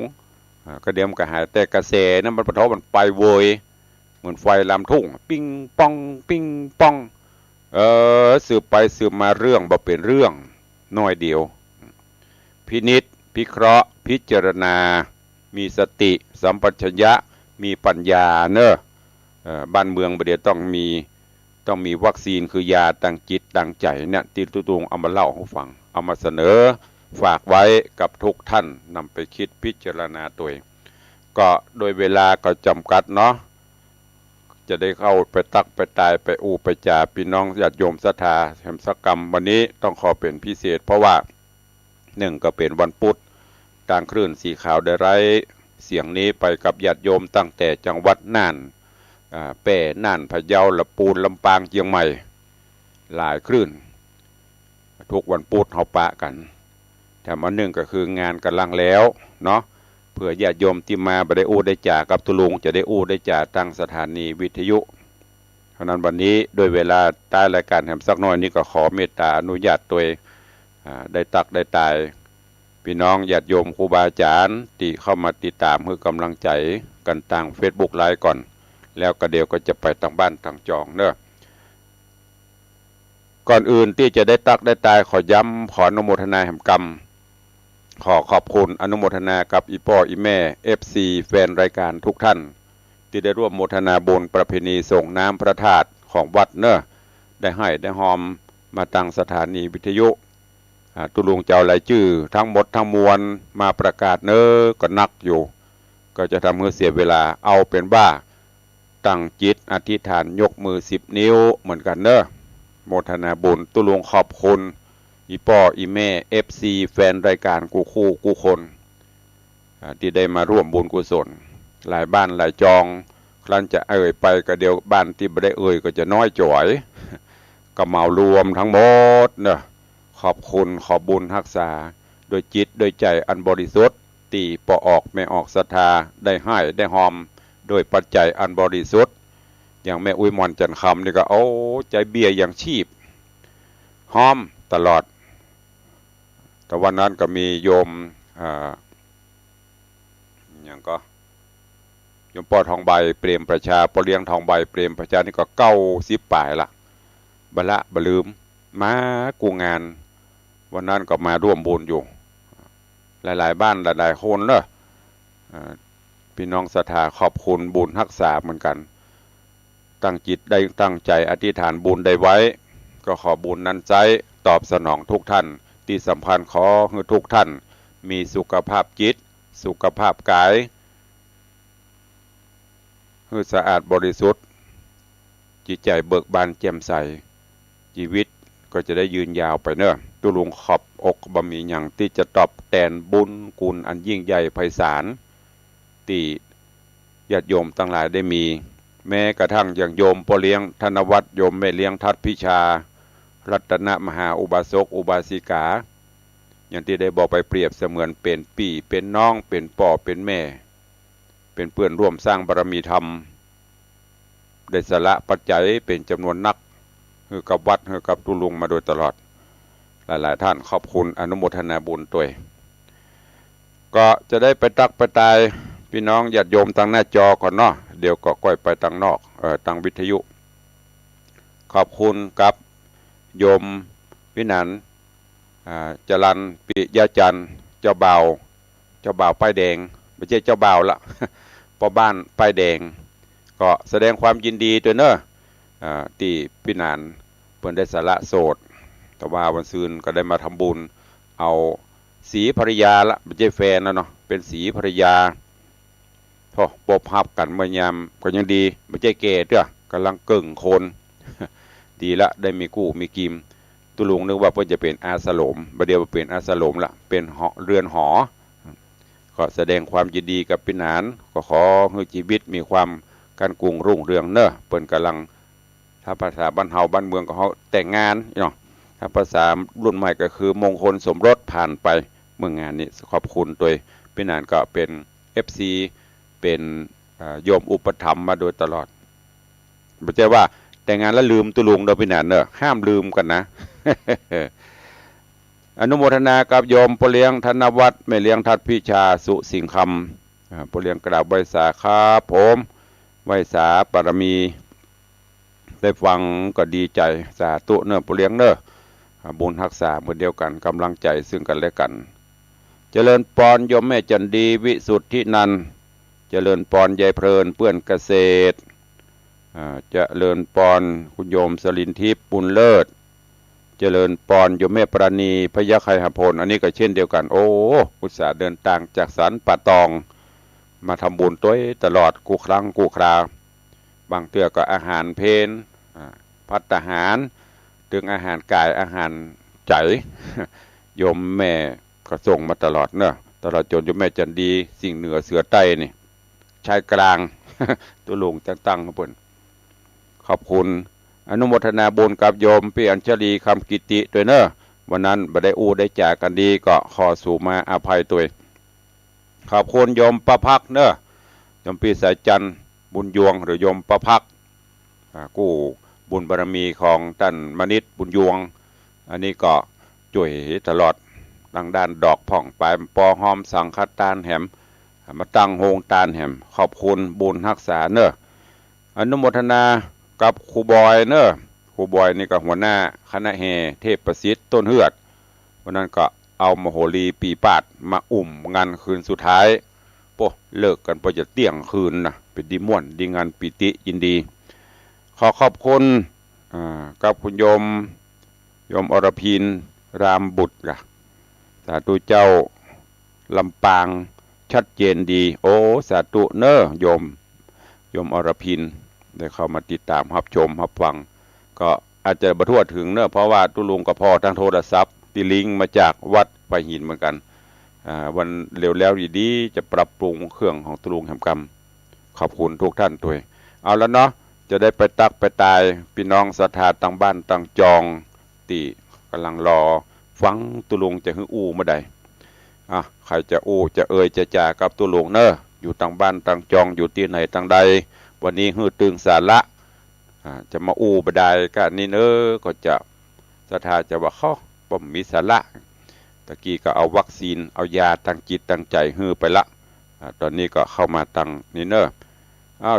ก็เดียมก็หายแต่กระแสนั้นมันปะทะมันไปโวยเหมือนไฟลามทุ่งปิ้งป้องปิ้งป้องสืบไปสืบมาเรื่องบ่เป็นเรื่องน้อยเดียวพินิจพิเคราะห์พิจารณามีสติสัมปชัญญะมีปัญญาเนอะบ้านเมืองประเดี๋ยวต้องมีวัคซีนคือยาตั้งจิตตั้งใจเนี่ยที่ตุงเอามาเล่าให้ฟังเอามาเสนอฝากไว้กับทุกท่านนำไปคิดพิจารณาตัวเองก็โดยเวลาก็จำกัดเนาะจะได้เข้าไปตักไปตายไปอูไปจ่าพี่น้องญาติโยมศรัทธาแห่งสักกรรมวันนี้ต้องขอเป็นพิเศษเพราะว่าหนึ่งก็เป็นวันพุธต่างคลื่นสีขาวได้ไร้เสียงนี้ไปกับญาติโยมตั้งแต่จังหวัดน่านแป่น่านพะเยาลำปูนลำปางเชียงใหม่หลายคลื่นทุกวันพุธเขาปะกันแต่มาหนึ่งก็คืองานกำลังแล้วเนาะเพื่อญาติโยมที่มาไปได้อู้ได้จ่ากับตุลุงจะได้อู้ได้จ่าตั้งสถานีวิทยุเพราะนั้นวันนี้โดยเวลาใต้รายการแหมสักน้อยนี้ก็ขอเมตตาอนุญาตตัวได้ตักได้ตายพี่น้องญาติโยมครูบาอาจารย์ที่เข้ามาติดตามเพื่อกำลังใจกันต่าง Facebook ไลฟ์ก่อนแล้วก็เดี๋ยวก็จะไปทางบ้านทางจองเนอะก่อนอื่นที่จะได้ตักได้ตายขอย้ำขออนุโมทนาแห่งกรรมขอขอบคุณอนุโมทนากับอีพ่ออีแม่ FC แฟนรายการทุกท่านที่ได้ร่วมโมทนาบุญประเพณีส่งน้ำพระธาตุของวัดเนอะได้ให้ได้หอมมาตั้งสถานีวิทยุตุลุงเจ้าหลายชื่อทั้งหมดทั้งมวลมาประกาศเนอะก็นักอยู่ก็จะทำให้เสียเวลาเอาเป็นว่าตั้งจิตอธิษฐานยกมือ10 นิ้วเหมือนกันเนอะโมทนาบุญตุลุงขอบคุณอีพ่ออีแม่ FC แฟนรายการกูคู่กูคนที่ได้มาร่วมบุญกุศลหลายบ้านหลายจองครั้นจะไปก็เดียวบ้านที่ไม่ได้ก็จะน้อยจ่อยก็เหมารวมทั้งหมดเนอะขอบคุณขอบุญรักษาโดยจิตโดยใจอันบริสุทธิ์ตีปออกไม่ออกศรัทธาได้ให้ได้หอมโดยปัจจัยอันบริสุทธิ์อย่างแม่อุ้ยมอนจันคำนี่ก็ใจเบี้ยอย่างชีพหอมตลอดแต่วันนั้นก็มีโยมอย่างก็โยมปอทองใบเปรมประชาปอเลี้ยงทองใบเปรมประชานี่ก็90 ป่ายละบละบลืมมากูงานวันนั้นก็มาร่วมบุญอยู่หลายๆบ้านหลายๆคนเนอะพี่น้องศรัทธาขอบคุณบุญรักษาเหมือนกันตั้งจิตได้ตั้งใจอธิษฐานบุญได้ไว้ก็ขอบุญนั้นใจตอบสนองทุกท่านที่สัมพันธ์ขอให้ทุกท่านมีสุขภาพจิตสุขภาพกายให้สะอาดบริสุทธิ์จิตใจเบิกบานแจ่มใสชีวิตก็จะได้ยืนยาวไปเนอะตุลุงขอบอกบะหมี่อย่างที่จะตอบแทนบุญคุณอันยิ่งใหญ่ไพศาลที่ญาติโยมทั้งหลายได้มีแม้กระทั่งอย่างโยมพ่อเลี้ยงธนวัฒน์โยมแม่เลี้ยงทัดพิชารัตนมหาอุบาสกอุบาสิกาอย่างที่ได้บอกไปเปรียบเสมือนเป็นพี่เป็นน้องเป็นพ่อเป็นแม่เป็นเพื่อนร่วมสร้างบารมีธรรมได้สละปัจจัยเป็นจำนวนนักคือกับวัดคือกับตุลุงมาโดยตลอดหลายๆท่านขอบคุณอนุโมทนาบุญตัวก็จะได้ไปตักไปตายพี่น้องญาติโยมทางหน้าจอก่อนเนาะเดี๋ยวก็ก้อยไปทางนอกทางวิทยุขอบคุณกับโยมวินันจรันปิยะจันทร์เจ้าบ่าวป้ายแดงไม่ใช่เจ้าบ่าวละพ่อบ้านป้ายแดงก็แสดงความยินดีด้วยเนอะที่พี่นันเพิ่นได้สละโสดแต่ว่าวันซืนก็ได้มาทำบุญ เอาสีภรรยาละไม่ใช่แฟนนะเนาะเป็นสีภรรยาพอปบหับกันเมื่อยามก็ยังดีไม่ใช่เกย์เด้อกำลังเกิ่งคน ดีละได้มีกู้มีกิมตุลุงนึกว่าเพื่อจะเป็นอาสโลมประเดี๋ยวเป็นอาสโลมละเป็นหอเรือนหอก็แสดงความยินดีกับพี่นานก็ขอให้ชีวิตมีความการกุงรุ่งเรืองเนอะเปิ่นกำลังถ้าภาษาบ้านเฮาบ้านเมืองก็เขาแต่งงานเนาะถ้าภาษารุ่นใหม่ก็คือมงคลสมรสผ่านไปเมื่องานนี้ขอบคุณโดยพี่นานก็เป็น FC เป็นโยมอุปถัมภ์มาโดยตลอดไม่ใช่ว่าแต่งงานแล้วลืมตุลุงเราพี่นานเนอะห้ามลืมกันนะ อนุโมทนากับโยมพ่อเลี้ยงธนวัฒน์แม่เลี้ยงทัดพิชาสุสิงคำพ่อเลี้ยงกราบไหว้สาครับผมไหว้สาปารมีได้ฟังก็ดีใจสาธุเนอะพ่อเลี้ยงเนอะบุญรักษาเหมือนเดียวกันกำลังใจซึ่งกันและกันเจริญปอนโยมแม่จันดีวิสุทธินันท์เจริญปอนยายเพลินเพื่อนเกษตรเจริญปอนคุณโยมสลินทิพย์บุญเลิศเจริญปอนโยมแม่ปราณีพยาไคหพลอันนี้ก็เช่นเดียวกันโอ้อุตส่าห์เดินทางจากสันป่าตองมาทำบุญตัวตลอดกูครั้งกูคราบางเตือก็อาหารเพนพัฒหารถึงอาหารกายอาหารใจโยมแม่ก็ส่งมาตลอดเนอะตลอดจนโยมแม่จันดีสิ่งเหนือเสือใต้นี่ชายกลาง ตัวหลวงจังตั้งครับเพิ่นขอบคุณอนุโมทนาบุญกับโยมพี่อัญชลีคำกิติด้วยเนอะวันนั้นบ่ได้อู้ได้จากกันดีก็ขอสู่มาอภัยตัวขอบคุณโยมประพักเนอะโยมพี่สายจันทร์บุญยวงหรือโยมประพักกู้บุญบารมีของท่านมณิษฐ์บุญยวงอันนี้ก็ช่วยตลอดทางด้านดอกผ่องปลายปอหอมสังคัตตานแหมมาตั้งโฮงตานแหมขอบคุณบุญรักษาเนอะอนุโมทนากับครูบอยเนอะครูบอยนี่ก็หัวหน้าคณะแห่เทพประสิทธิ์ต้นเฮือดวันนั้นก็เอามโหรีปีปาดมางานคืนสุดท้ายโป้เลิกกันพอจะเตี่ยงคืนนะเป็นดีม่วนดีงานปิติยินดีขอบคุณกับคุณโยมอรพินรามบุตรสาธุเจ้าลำปางชัดเจนดีโอ้สาธุเนอะโยมอรพินได้เข้ามาติดตามรับชมรับฟังก็อาจจะบรรทั่วถึงเนอะเพราะว่าตุลุงก็พอทางโทรศัพท์ที่ลิงก์มาจากวัดไฟหินเหมือนกันวันเร็วแล้วดีๆจะปรับปรุงเครื่องของตุลุงแห่งกรรมขอบคุณทุกท่านด้วยเอาแล้วเนาะจะได้ไปตักไปตายพี่น้องศรัทธาต่างบ้านต่างจองตีกำลังรอฟังตุลุงจะหื้ออู้เมื่อใดใครจะอู้จะจะจ่ากับตุลุงเนอะอยู่ต่างบ้านต่างจองอยู่ที่ไหนต่างใดวันนี้หื้อตึงสาระจะมาอู้บดายกันนี่เนอะก็จะศรัทธาจะว่าเขาบ่มีสาระตะกี้ก็เอาวัคซีนเอายาตั้งจิตตั้งใจหื้อไปละตอนนี้ก็เข้ามาตั้งนี่เนอะ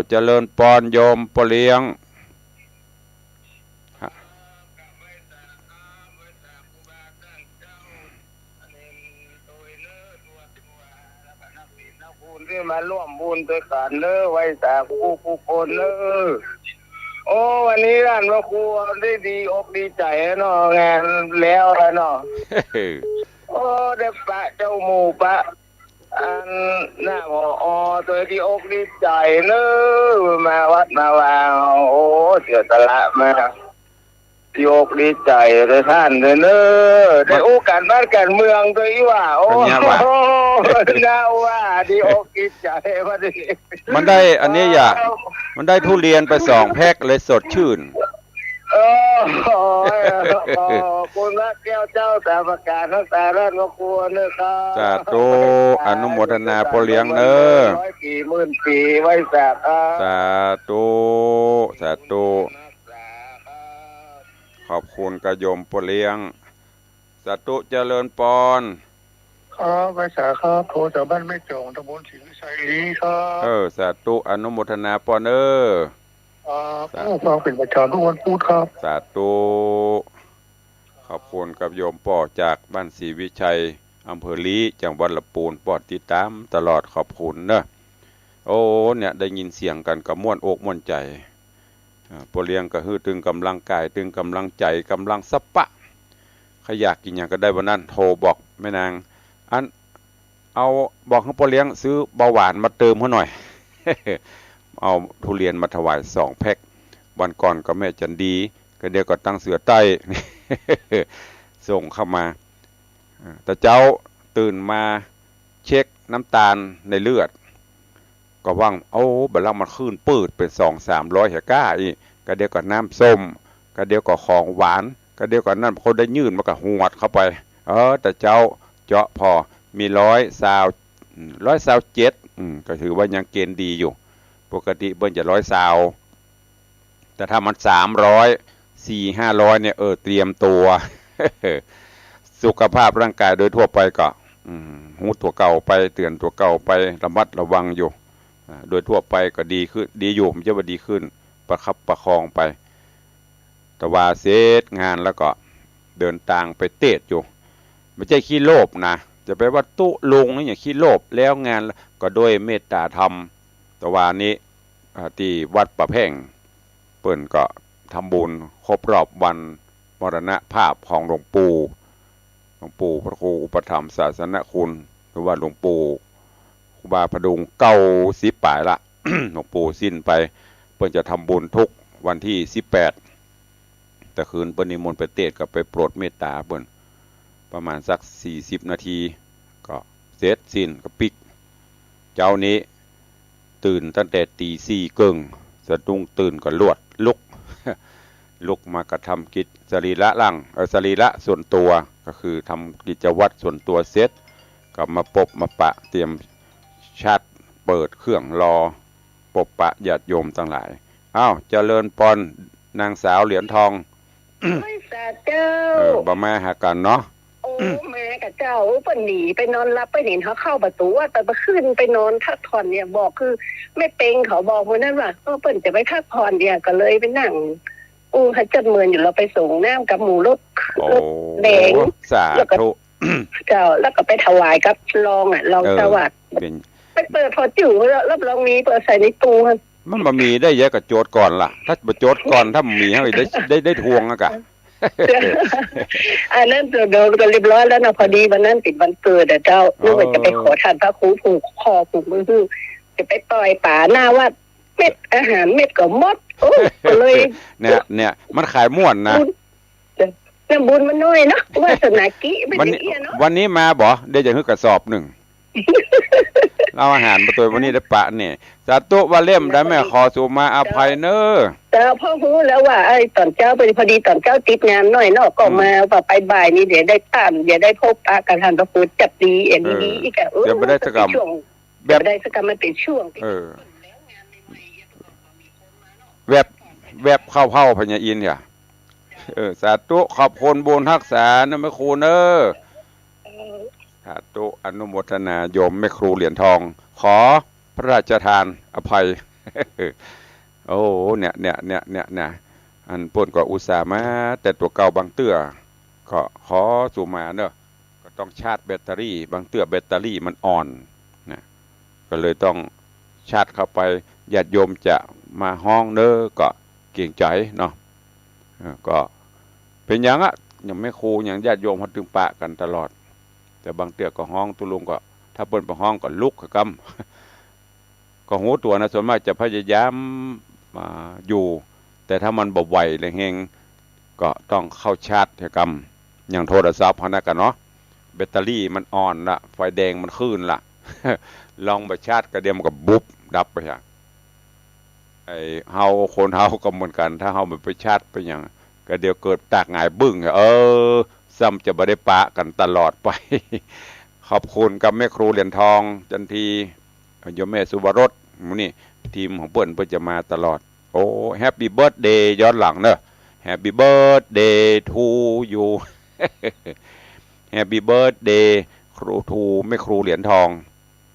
เจริญปอนโยมปเลี้ยงที่มาร่วมบุญด้วยกันเนอะไว้สาผู้คนเนอะโอ้วันนี้ร้านพระครูได้ดีอกดีใจเนาะงานแล้วเนาะ โอ้ได้ปะเจ้าหมู่ปะอันหน้าพอตัวที่อกดีใจเนอะมาวัดมาวางโอ้เสียสละมาดีอกดีใจเลยท่านเลยเนอะได้โอกาสบ้านการเมืองตัวอีว่าโอ้น่าว่าดีอกดีใจว่าดีมันได้อันนี้มันได้ทุเรียนไป2 แพ็คเลยสดชื่นคุณพระแก้วเจ้าสาประการทั้งสาราชครัวเนอะครับสาธุอนุโมทนาพ่อเลี้ยงเนอะร้อยกี่หมื่นปีไว้สาสาธุสาธุขอบคุณกระยมพ่อเลี้ยงสาธุเจริญปอนครับไว้สาครับโทรจากบ้านแม่จงตำบลศรีวิชัยลีครับสาธุอนุโมทนาปอนผู้ฟังเป็นประจำทุกวันพุธครับสาธุขอบคุณกับโยมป่อจากบ้านศรีวิชัยอำเภอลีจังหวัดลำพูนปอดติดตามตลอดขอบคุณเนอะโอ้เนี่ยได้ยินเสียงกันกับม่วนอกม่วนใจปเลี้ยงก็ฮือตึงกำลังกายตึงกำลังใจกำลังสะปะขอยากกินอย่างก็ได้วันนั้นโทรบอก แม่นางอันเอาบอกให้พ่อเลี้ยงซื้อเบาหวานมาเติมเขาหน่อย เอาทุเรียนมาถวาย2 แพ็ควันก่อนก็แม่จันดีก็เดี๋ยวก็ตั้งเสือใต้ ส่งเข้ามาแต่เจ้าตื่นมาเช็คน้ำตาลในเลือดก็ว่างบัดแล้วมันขึ้นปืดเป็น200-300เฮก้าอีกก็เดี๋ยวก็น้ำส้มก็เดี๋ยวก็ของหวานก็เดี๋ยวก็นั่นคนได้ยื่นมันก็หวดเข้าไปแต่เจ้าเจาะพอมี127ก็ถือว่ายังเกณฑ์ดีอยู่ปกติเบิ้นจะ120แต่ถ้ามัน300-400-500เนี่ยเตรียมตัว สุขภาพร่างกายโดยทั่วไปก็หูตัวเก่าไปเตือนตัวเก่าไประมัดระวังอยู่โดยทั่วไปก็ดีขึ้นดีอยู่ไม่ใช่ว่าดีขึ้นประคับประคองไปแต่ว่าเสร็จงานแล้วก็เดินทางไปเตะอยู่ไม่ใช่ขี้โลภนะจะไปว่าตุลงนี่อย่างขี้โลภแล้วงานก็ด้วยเมตตาธรรมแต่ว่านี้ที่วัดประแพงเปิ่นก็ทำบุญครบรอบวันมรณภาพของหลวงปู่พระครูอุปถัมภ์ศาสนคุณหรือว่าหลวงปู่ครูบาพดุง90 ปลายละ หลวงปู่สิ้นไปเปิ้นจะทำบุญทุกวันที่18แต่คืนเปิ้นนิมนต์ไปเทศน์ก็ไปโปรดเมตตาเปิ้นประมาณสัก40 นาทีก็เสร็จสิ้นก็ปิกเจ้านี้ตื่นตั้งแต่ตี 4 กึ่งสะดุ้งตื่นก็ลุก ลุกมากระทำกิจสรีระส่วนตัวก็คือทำกิจวัตรส่วนตัวเสร็จก็มาปบมาปะเตรียมชาติเปิดเครื่องรอปบปะญาติโยมทั้งหลายเจริญพรนางสาวเหรียญทองไม่สาเจ้าบ่มาหากันเนาะแม่กับเจ้าเปิ้นหนีไปนอนรับไปเห็นเขาเข้าประตูว่าแต่มาขึ้นไปนอนพักผ่อนเนี่ยบอกคือไม่เป็นเขาบอกคนนั้นว่าเปิ้นจะไปพักผ่อนเนี่ยก็เลยไปนั่งเขาจัดเมินอยู่เราไปส่งน้ำกับหมูรถแดงแล้วก็เจ้าแล้วก็ไปถวายกับรองสวัสดิ์ไปเปิดพอจิ๋วรับรองมีเปิดใส่ในตู้มันบ่มีได้เยอะกับโจทย์ก่อนล่ะถ้าบ่โจทย์ก่อนถ้ามีให้ได้ทวงอะกะอันนั้นโดนกันเรียบร้อยแล้วนะพอดีวันนั้นติดวันเกิดเจ้านึกว่าจะไปขอทานพระครูผูกคอผูกมือจะไปปล่อยป่าหน้าวัดเม็ดอาหารเม็ดก็หมดเลยเนี่ยมันขายม่วนนะเนี่ยบุญมันน้อยเนาะวาสนากิไม่ได้เนาะวันนี้มาบ่ได้จะฮึกกระสอบ1เอาอาหารมาตัววันนี้ได้ปะเนี่ยสาธุว่าเล่มได้แม่ขอสู่มาอภัยเนอแต่พ่อรู้แล้วว่าไอ้ตอนเจ้าพอดีตอนเจ้าติดงานหน่อยเนาะก็มาว่าไปบ่ายนี้เดี๋ยวได้ตามเดี๋ยวได้พบปะกันทานพระพุทธจับดีดีอีกเดี๋ยวไม่ได้สักกรรมแบบได้สักกรรมมันเป็นช่วงแวบเข้าพญาอินเนี่ยสาธุขอบคุณบุญรักษานะแม่ครูเนอสาธุอนุโมทนาโยมแม่ครูเหรียญทองขอพระราชทานอภัยโอ้เนี่ยอันป่นก็อุตส่าห์มาแต่ตัวเก่าบางเตื้อก็ขอสู่มาเนอะก็ต้องชาร์จแบตเตอรี่บางเตื้อแบตเตอรี่มันอ่อนนะก็เลยต้องชาร์จเข้าไปญาติโยมจะมาห้องเนอะก็เก่งใจเนาะก็เป็นอย่างยังไม่ครูอย่างญาติโยมเขาถึงปะกันตลอดแต่บางเตื้อก็ห้องตุลุงก็ถ้าเปิ้นไปห้องก็ลุกกำก็หูตัวนะส่วนมากจะพยายามอยู่แต่ถ้ามันบ่ไหวเลยเฮงก็ต้องเข้าชาร์จกรรมอย่างโทรศัพท์พนักกันเนาะแบตเตอรี่มันอ่อนละไฟแดงมันขึ้นละลองไปชาร์จกระเดียมกับบุ๊บดับไปฮะคนเฮาก็เหมือนกันถ้าเฮาไปชาร์จไปอย่างก็เดี๋ยวเกิดตากหงายบึ้งซ้ำจะบ่ได้ปะกันตลอดไปขอบคุณกับแม่ครูเหรียญทองจันทีโยมแม่สุวรสมื้อนี้ทีมของเพิ่นจะมาตลอดแฮปปี้เบิร์ธเดย์ย้อนหลังเนอะแฮปปี้เบิร์ธเดย์ทูยูแฮปปี้เบิร์ธเดย์ครูทูแม่ครูเหรียญทอง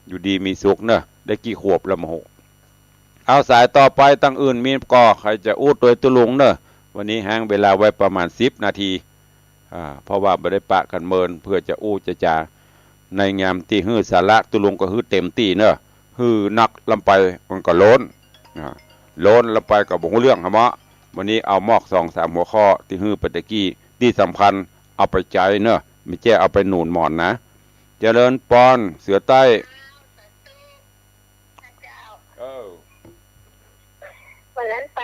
อยู่ดีมีสุขเนอะได้กี่ขวบแล้วมโหเอาสายต่อไปตั้งอื่นมีก็ใครจะอู้ตัวตุลุงเนอะวันนี้ห่างเวลาไว้ประมาณ10 นาทีเพราะว่าบ่ได้ปะกันเมินเพื่อจะอู้จะจาในงามที่ฮื้อสาระตุลุงก็ฮื้อเต็มที่เนอะฮื้อนักลำไปมันก็ล้นลำไปกับบ่ฮู้เรื่องครับมะวันนี้เอามอก2-3หัวข้อที่ฮื้อปตะกี้ที่สำคัญเอาไปใจเนอะ ไม่แจ้เอาไปหนุนหมอนนะเจริญปอนเสือใต้วันนั้นไป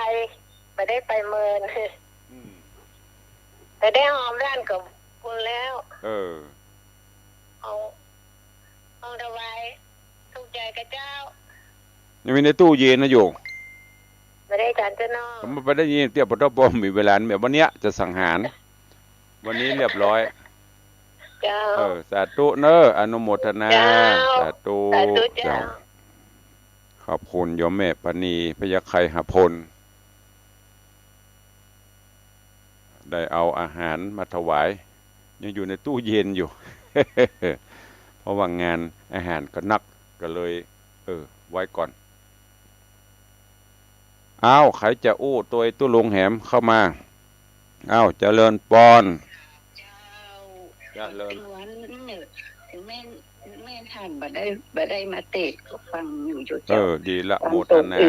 ได้ไปเมินแต่ได้หอมร้านกับคุณแล้วเอาถวายถูกใจกับเจ้ายังมีในตู้เย็นนะอยู่ไม่ได้จานเจ้าน้องผมไปได้ยินเตี้ยปตบอมมีเวลาแบบวันเนี้ยจะสังหารวันนี้เรียบร้อยเจ้าสาธุเนออนุโมทนาสาธุเจ้าขอบคุณโยมแม่ปณีพยาไคหพลได้เอาอาหารมาถวายยังอยู่ในตู้เย็นอยู่ เพราะว่างานอาหารก็นักก็เลยไว้ก่อนใครจะอู้ตัวตู้ลุงแหมเข้ามาเจริญปอนเจริญถึงแม่ท่านบ่ได้มาเตะก็ฟังอยู่จุดดีละโมทนา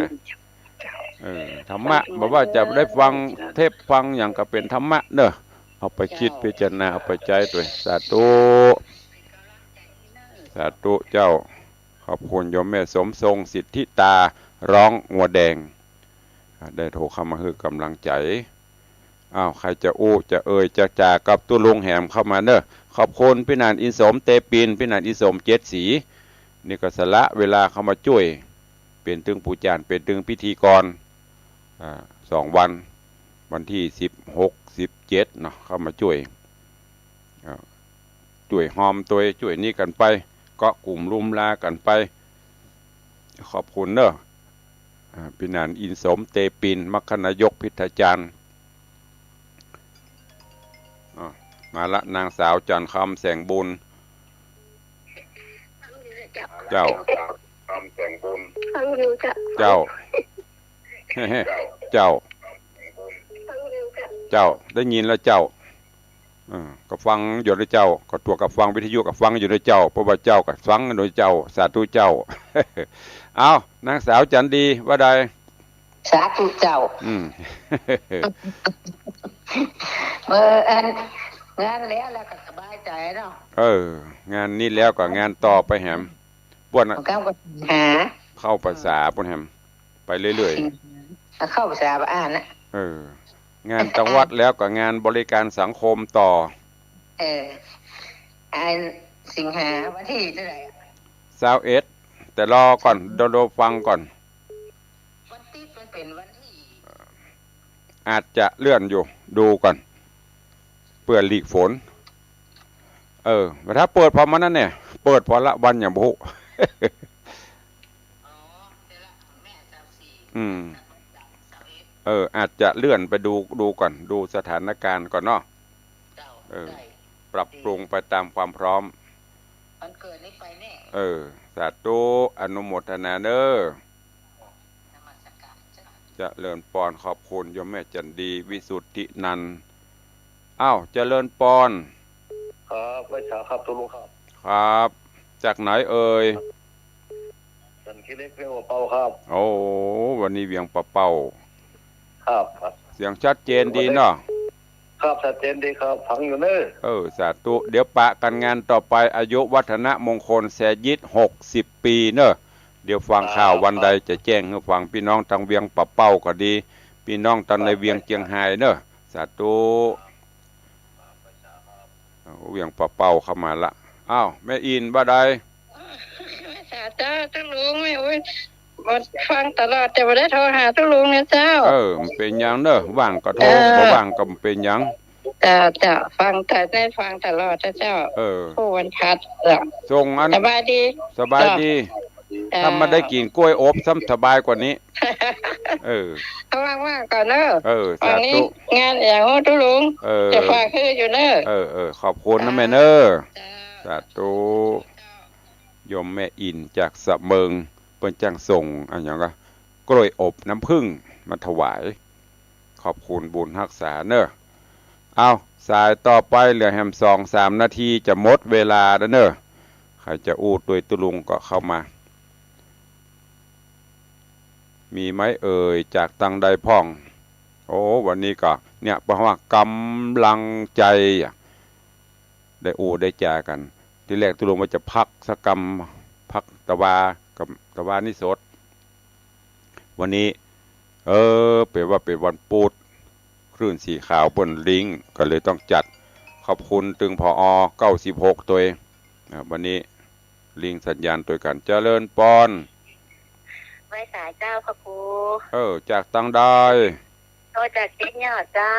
ธรรมะบอกว่าจะได้ฟังเทพฟังอย่างก็เป็นธรรมะเนอะเอาไปคิดพิจารณาเอาไปใจตัวสาธุสาธุเจ้าขอบคุณโยมแม่สมทรงสิทธิตาร้องงัวแดงได้โทรเข้ามาคือกำลังใจใครจะอู้จะจะจ่ากับตู้ลุงแหมเข้ามาเนอะขอบคุณพี่นานอินสมเตปินพี่นานอินสมเจ็ดสีนี่ก็สละเวลาเข้ามาช่วยเป็นตึงปูจานเป็นตึงพิธีกร2 วันที่16 17เนาะเข้ามาช่วยหอมตัวช่วยนี่กันไปก็กลุ่มรุมลากันไปขอบคุณเนอะพี่นานอินสมเตปินมัคคณายกพิทจารย์มาละนางสาวจันคำแสงบุญเจ้าเจ้าได้ยินแล้วเจ้าก็ฟังอยู่ด้วยเจ้าก็ตัวกับฟังวิทยุกับฟังอยู่ด้วยเจ้าเพราะว่าเจ้ากับฟังโดยเจ้าสาธุเจ้านางสาวจันดีว่าใดสาธุเจ้างานแล้วก็สบายใจเนาะงานนี้แล้วก็งานต่อไปแหมป่วนเข้าภาษาป่วนแหมไปเรื่อยๆเข้าภาษาอ่านนะงานจังหวัดแล้วก็งานบริการสังคมต่อสิงหาวันที่เท่าไหร่21แต่รอก่อนโดฟังก่อนวันที่มันเป็นวันที่อาจจะเลื่อนอยู่ดูก่อนเปื่อหลีกฝนถ้าเปิดพอมันนั่นเนี่ยเปิดพอละวันอย่างบุอาจจะเลื่อนไปดูก่อนดูสถานการณ์ก่อนเนาะปรับปรุงไปตามความพร้อมวันเกิดนี้ไปแน่สาธุอนุโมทนาเด้อจะเจริญปอนขอบคุณโยมแม่จันดีวิสุทธินันท์เจริญปอนครับไม่ช้าครับตุลุงครับจากไหนจันคิเล็กเรียกว่าเป่าครับวันนี้เวียงปะเป่าครับเสียงชัดเจนดีเนาะครับชัดเจนดีครับฟังอยู่เนอะสาธุเดี๋ยวปะกันงานต่อไปอายุวัฒนมงคลแสยิด60 ปีเนอะเดี๋ยวฟังข่าววันใดจะแจ้งให้ฟังพี่น้องทางเวียงปะเป่าก็ดีพี่น้องทางในเวียงเจียงไฮ้เนอะสาธุเวียงปะเป่าเข้ามาละแม่อินบ่ได้สาธุตุลุงไม่ฟังตลอดแต่ไม่ได้โทรหาตุลุงนะเจ้ามันเป็นยังเนอะว่างก็โทรบ่ว่างก็เป็นยังจะฟังแต่ได้ฟังตลอดเจ้าผู้วันพัดส่งอันสบายดีถ้ามาได้กินกล้วยอบซ้ำสบายกว่านี้ว่างก่อนเนอะสาธุงานอย่างตุลุงจะฝากคืออยู่เนอะขอบคุณนะแม่เนอะสาธุโยมแม่อินจากสะเมิงเปิ้นจังส่งอันอย่างก็กล้วยอบน้ำผึ้งมาถวายขอบคุณบุญรักษาเนอะสายต่อไปเหลือแฮม2-3 นาทีจะหมดเวลาแล้วเนอะใครจะอูดโดยตุลุงก็เข้ามามีไหมจากตังใดพ่องวันนี้ก็เนี่ยเพราะว่ากำลังใจ ได้โอได้จากันที่แรกตุลงว่าจะพักสกรรมพักตะวากับตะวานิสดวันนี้เปลว่าเป็นวันปูดคลื่นสีขาวบนลิงก็เลยต้องจัดขอบคุณตึงพอ96ตัววันนี้ลิงสัญญาณตัวกันเจริญปอนไว้สายเจ้าพระครูจากตังได้จากเจ็ดยอดเจ้า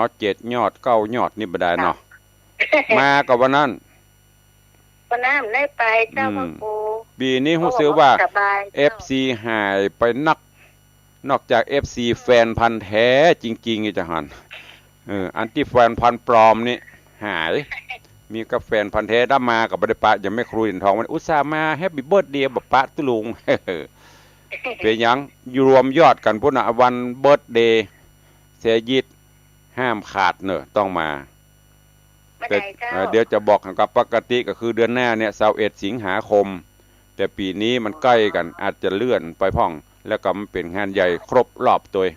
7 ยอด9 ยอดนี่บ่ได้เนาะ มากับวันนั้นได้ไปเจ้าพระครูปีนี้รู้สึกว่า FC หายไปนอกจาก FC แฟนพันธุ์แท้จริงๆนี่จะหันอันที่แฟนพันธุ์ปลอมนี่หายมีกับแฟนพันธุ์แท้ได้มากับบ่ได้ปะยังไม่ครูเหรียญทองมันอุตส่าห์มาแฮปปี้เบิร์ธเดย์บ่ปะตุลุง เป็นหยังรวมยอดกันพุ่นน่ะวันเบิร์ธเดย์เสียยิดห้ามขาดเนอะต้องมาเดี๋ยวจะบอกกับปกติก็คือเดือนหน้าเนี่ย21 สิงหาคมแต่ปีนี้มันใกล้กันอาจจะเลื่อนไปพ่องแล้วก็มันเป็นงานใหญ่ครบรอบตัว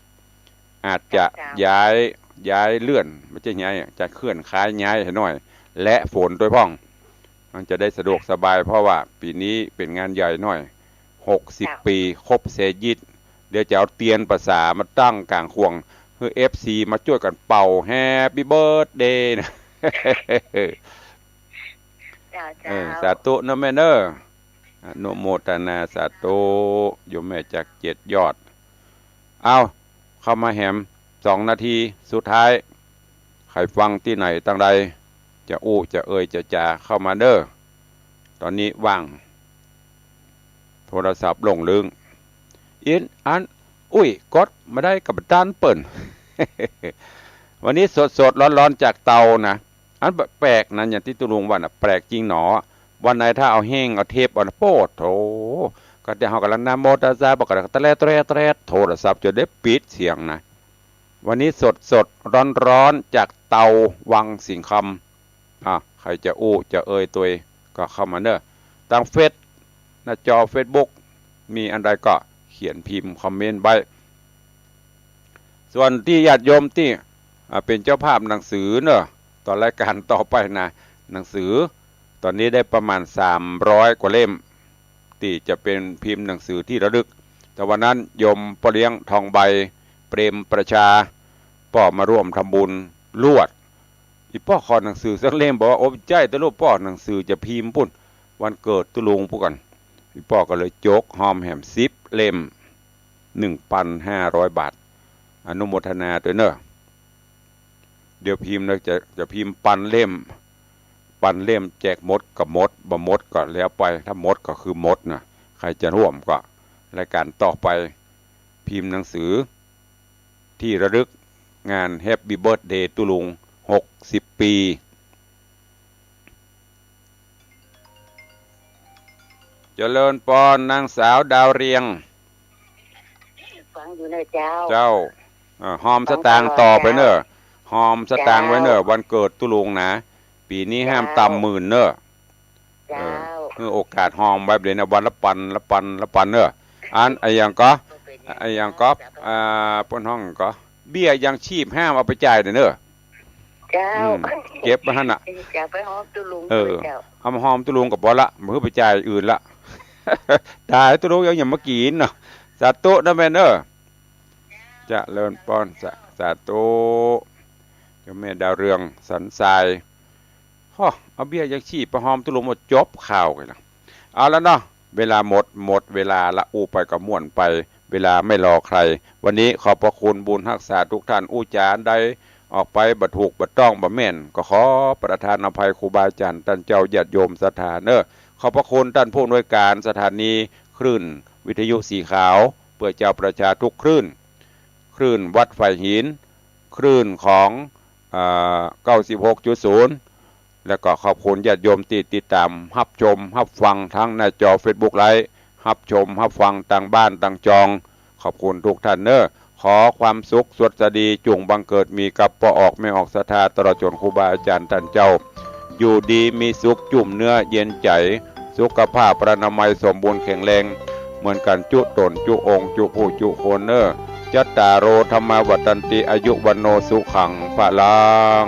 อาจจะย้ายเลื่อนไม่ใช่ย้ายจะเคลื่อนย้ายให้หน่อยและฝนด้วยพ่องมันจะได้สะดวกสบายเพราะว่าปีนี้เป็นงานใหญ่หน่อย60 ปีครบเสยิดเดี๋ยวจะเอาเตียนภาษามาตั้งกลางควงเพื่อ FC มาช่วยกันเป่าแฮปปี้เบิร์ธเดย์นะสาธุนะแม่เนออนุโมทนาสาธุโยมแม่จาก7 ยอดเอาเข้ามาแหม2 นาทีสุดท้ายใครฟังที่ไหนตั้งใดจะจะจะจาเข้ามาเด้อตอนนี้ว่างโทรศัพท์ลงลึงกดมาได้กับด้านเปิ่น วันนี้สดร้อนจากเตานะอันแปลกนะอย่างที่ตุลุงว่าน่ะแปลกจริงหนอวันไหนถ้าเอาแห้งเอาเทปเอาโป๊ดโถก็จะเฮากำลังนะโมตัสสะบอกกันตะแลโทรศัพท์จะได้ปิดเสียงนะวันนี้สดร้อนจากเตาวังสิงคำใครจะจะตัวก็เข้ามาเด้อทางเฟซหน้าจอ Facebook มีอันใดก็เขียนพิมพ์คอมเมนต์ไว้ส่วนที่ญาติโยมที่เป็นเจ้าภาพหนังสือเนอะตอนรายการต่อไปนะหนังสือตอนนี้ได้ประมาณ300 กว่าเล่มที่จะเป็นพิมพ์หนังสือที่ระลึกแต่วันนั้นโยมปเลี้ยงทองใบเปรมประชาป้อมาร่วมทำบุญลวดอีป้อขอหนังสือสักเล่มบอกว่าโอ้ใจตะลุป้อหนังสือจะพิมพ์ปุ่นวันเกิดตุลุงปุ๊กันอีป้อก็เลยจกหอมแหม10 เล่ม 1,500 บาทอนุโมทนาด้วยเนอะเดี๋ยวพิมพ์นะจะพิมพ์ปันเล่มแจกมดกับมดบ่มดก็แล้วไปถ้ามดก็คือมดนะใครจะร่วมก็รายการต่อไปพิมพ์หนังสือที่ระลึกงาน Happy Birthday ตุลุง60 ปีเจริญปอนนางสาวดาวเรียงฟังอยู่นะเจ้าหอมสตางค์ต่อไปเนอะหอมสตางค์ไว้เนอะวันเกิดตุลุงนะปีนี้ห้ามต่ำ10,000เนอะโอกาสหอมไว้เลยนะวันละปันเนอะไอ้ยังก็ปนห้องก็เบี้ยยังชีพห้ามเอาไปจ่ายเนอะเจ้าเก็บมาหั่นน่ะจะไปหอมตุลุงเอามาหอมตุลุงกับบ่ละมือไปจ่ายอื่นละได้ตุลุงยังอย่ามากินเนาะสาธุนะแม่เนอะจะเลินป้อนสาธุเจ้าแม่ดาวเรืองสันทรายเอาเบี้ยยังชีพประหอมตุลุงหมดจบข่าวกันละเอาแล้วเนาะเวลาหมดเวลาละไปกับม่วนไปเวลาไม่รอใครวันนี้ขอบพระคุณบุญรักษาทุกท่านจารใดออกไปบัดถูกบัดต้องบัดแม่นก็ขอประทานอภัยครูบาอาจารย์ท่านเจ้าญาติโยมศรัทธาเนอะขอบพระคุณท่านผู้อำนวยการสถานีคลื่นวิทยุสีขาวเพื่อเจ้าประชาทุกคลื่นวัดไฟหินคลื่นของ96.0 แล้วก็ขอบคุณญาติโยมที่ติดตามรับชมรับฟังทั้งหน้าจอ Facebook ไลฟ์รับชมรับฟังต่างบ้านต่างจองขอบคุณทุกท่านเนอะขอความสุขสวัสดีจงบังเกิดมีกับปออกไม่ออกศรัทธาตลอดจนครูบาอาจารย์ท่านเจ้าอยู่ดีมีสุขจุ่มเนื้อเย็นใจสุขภาพประนามัยสมบูรณ์แข็งแรงเหมือนกันจุตนจุองจุผู้จุโคนเนอจัตตาโรธรรมวัฏันติอายุวันโนสุขังพลัง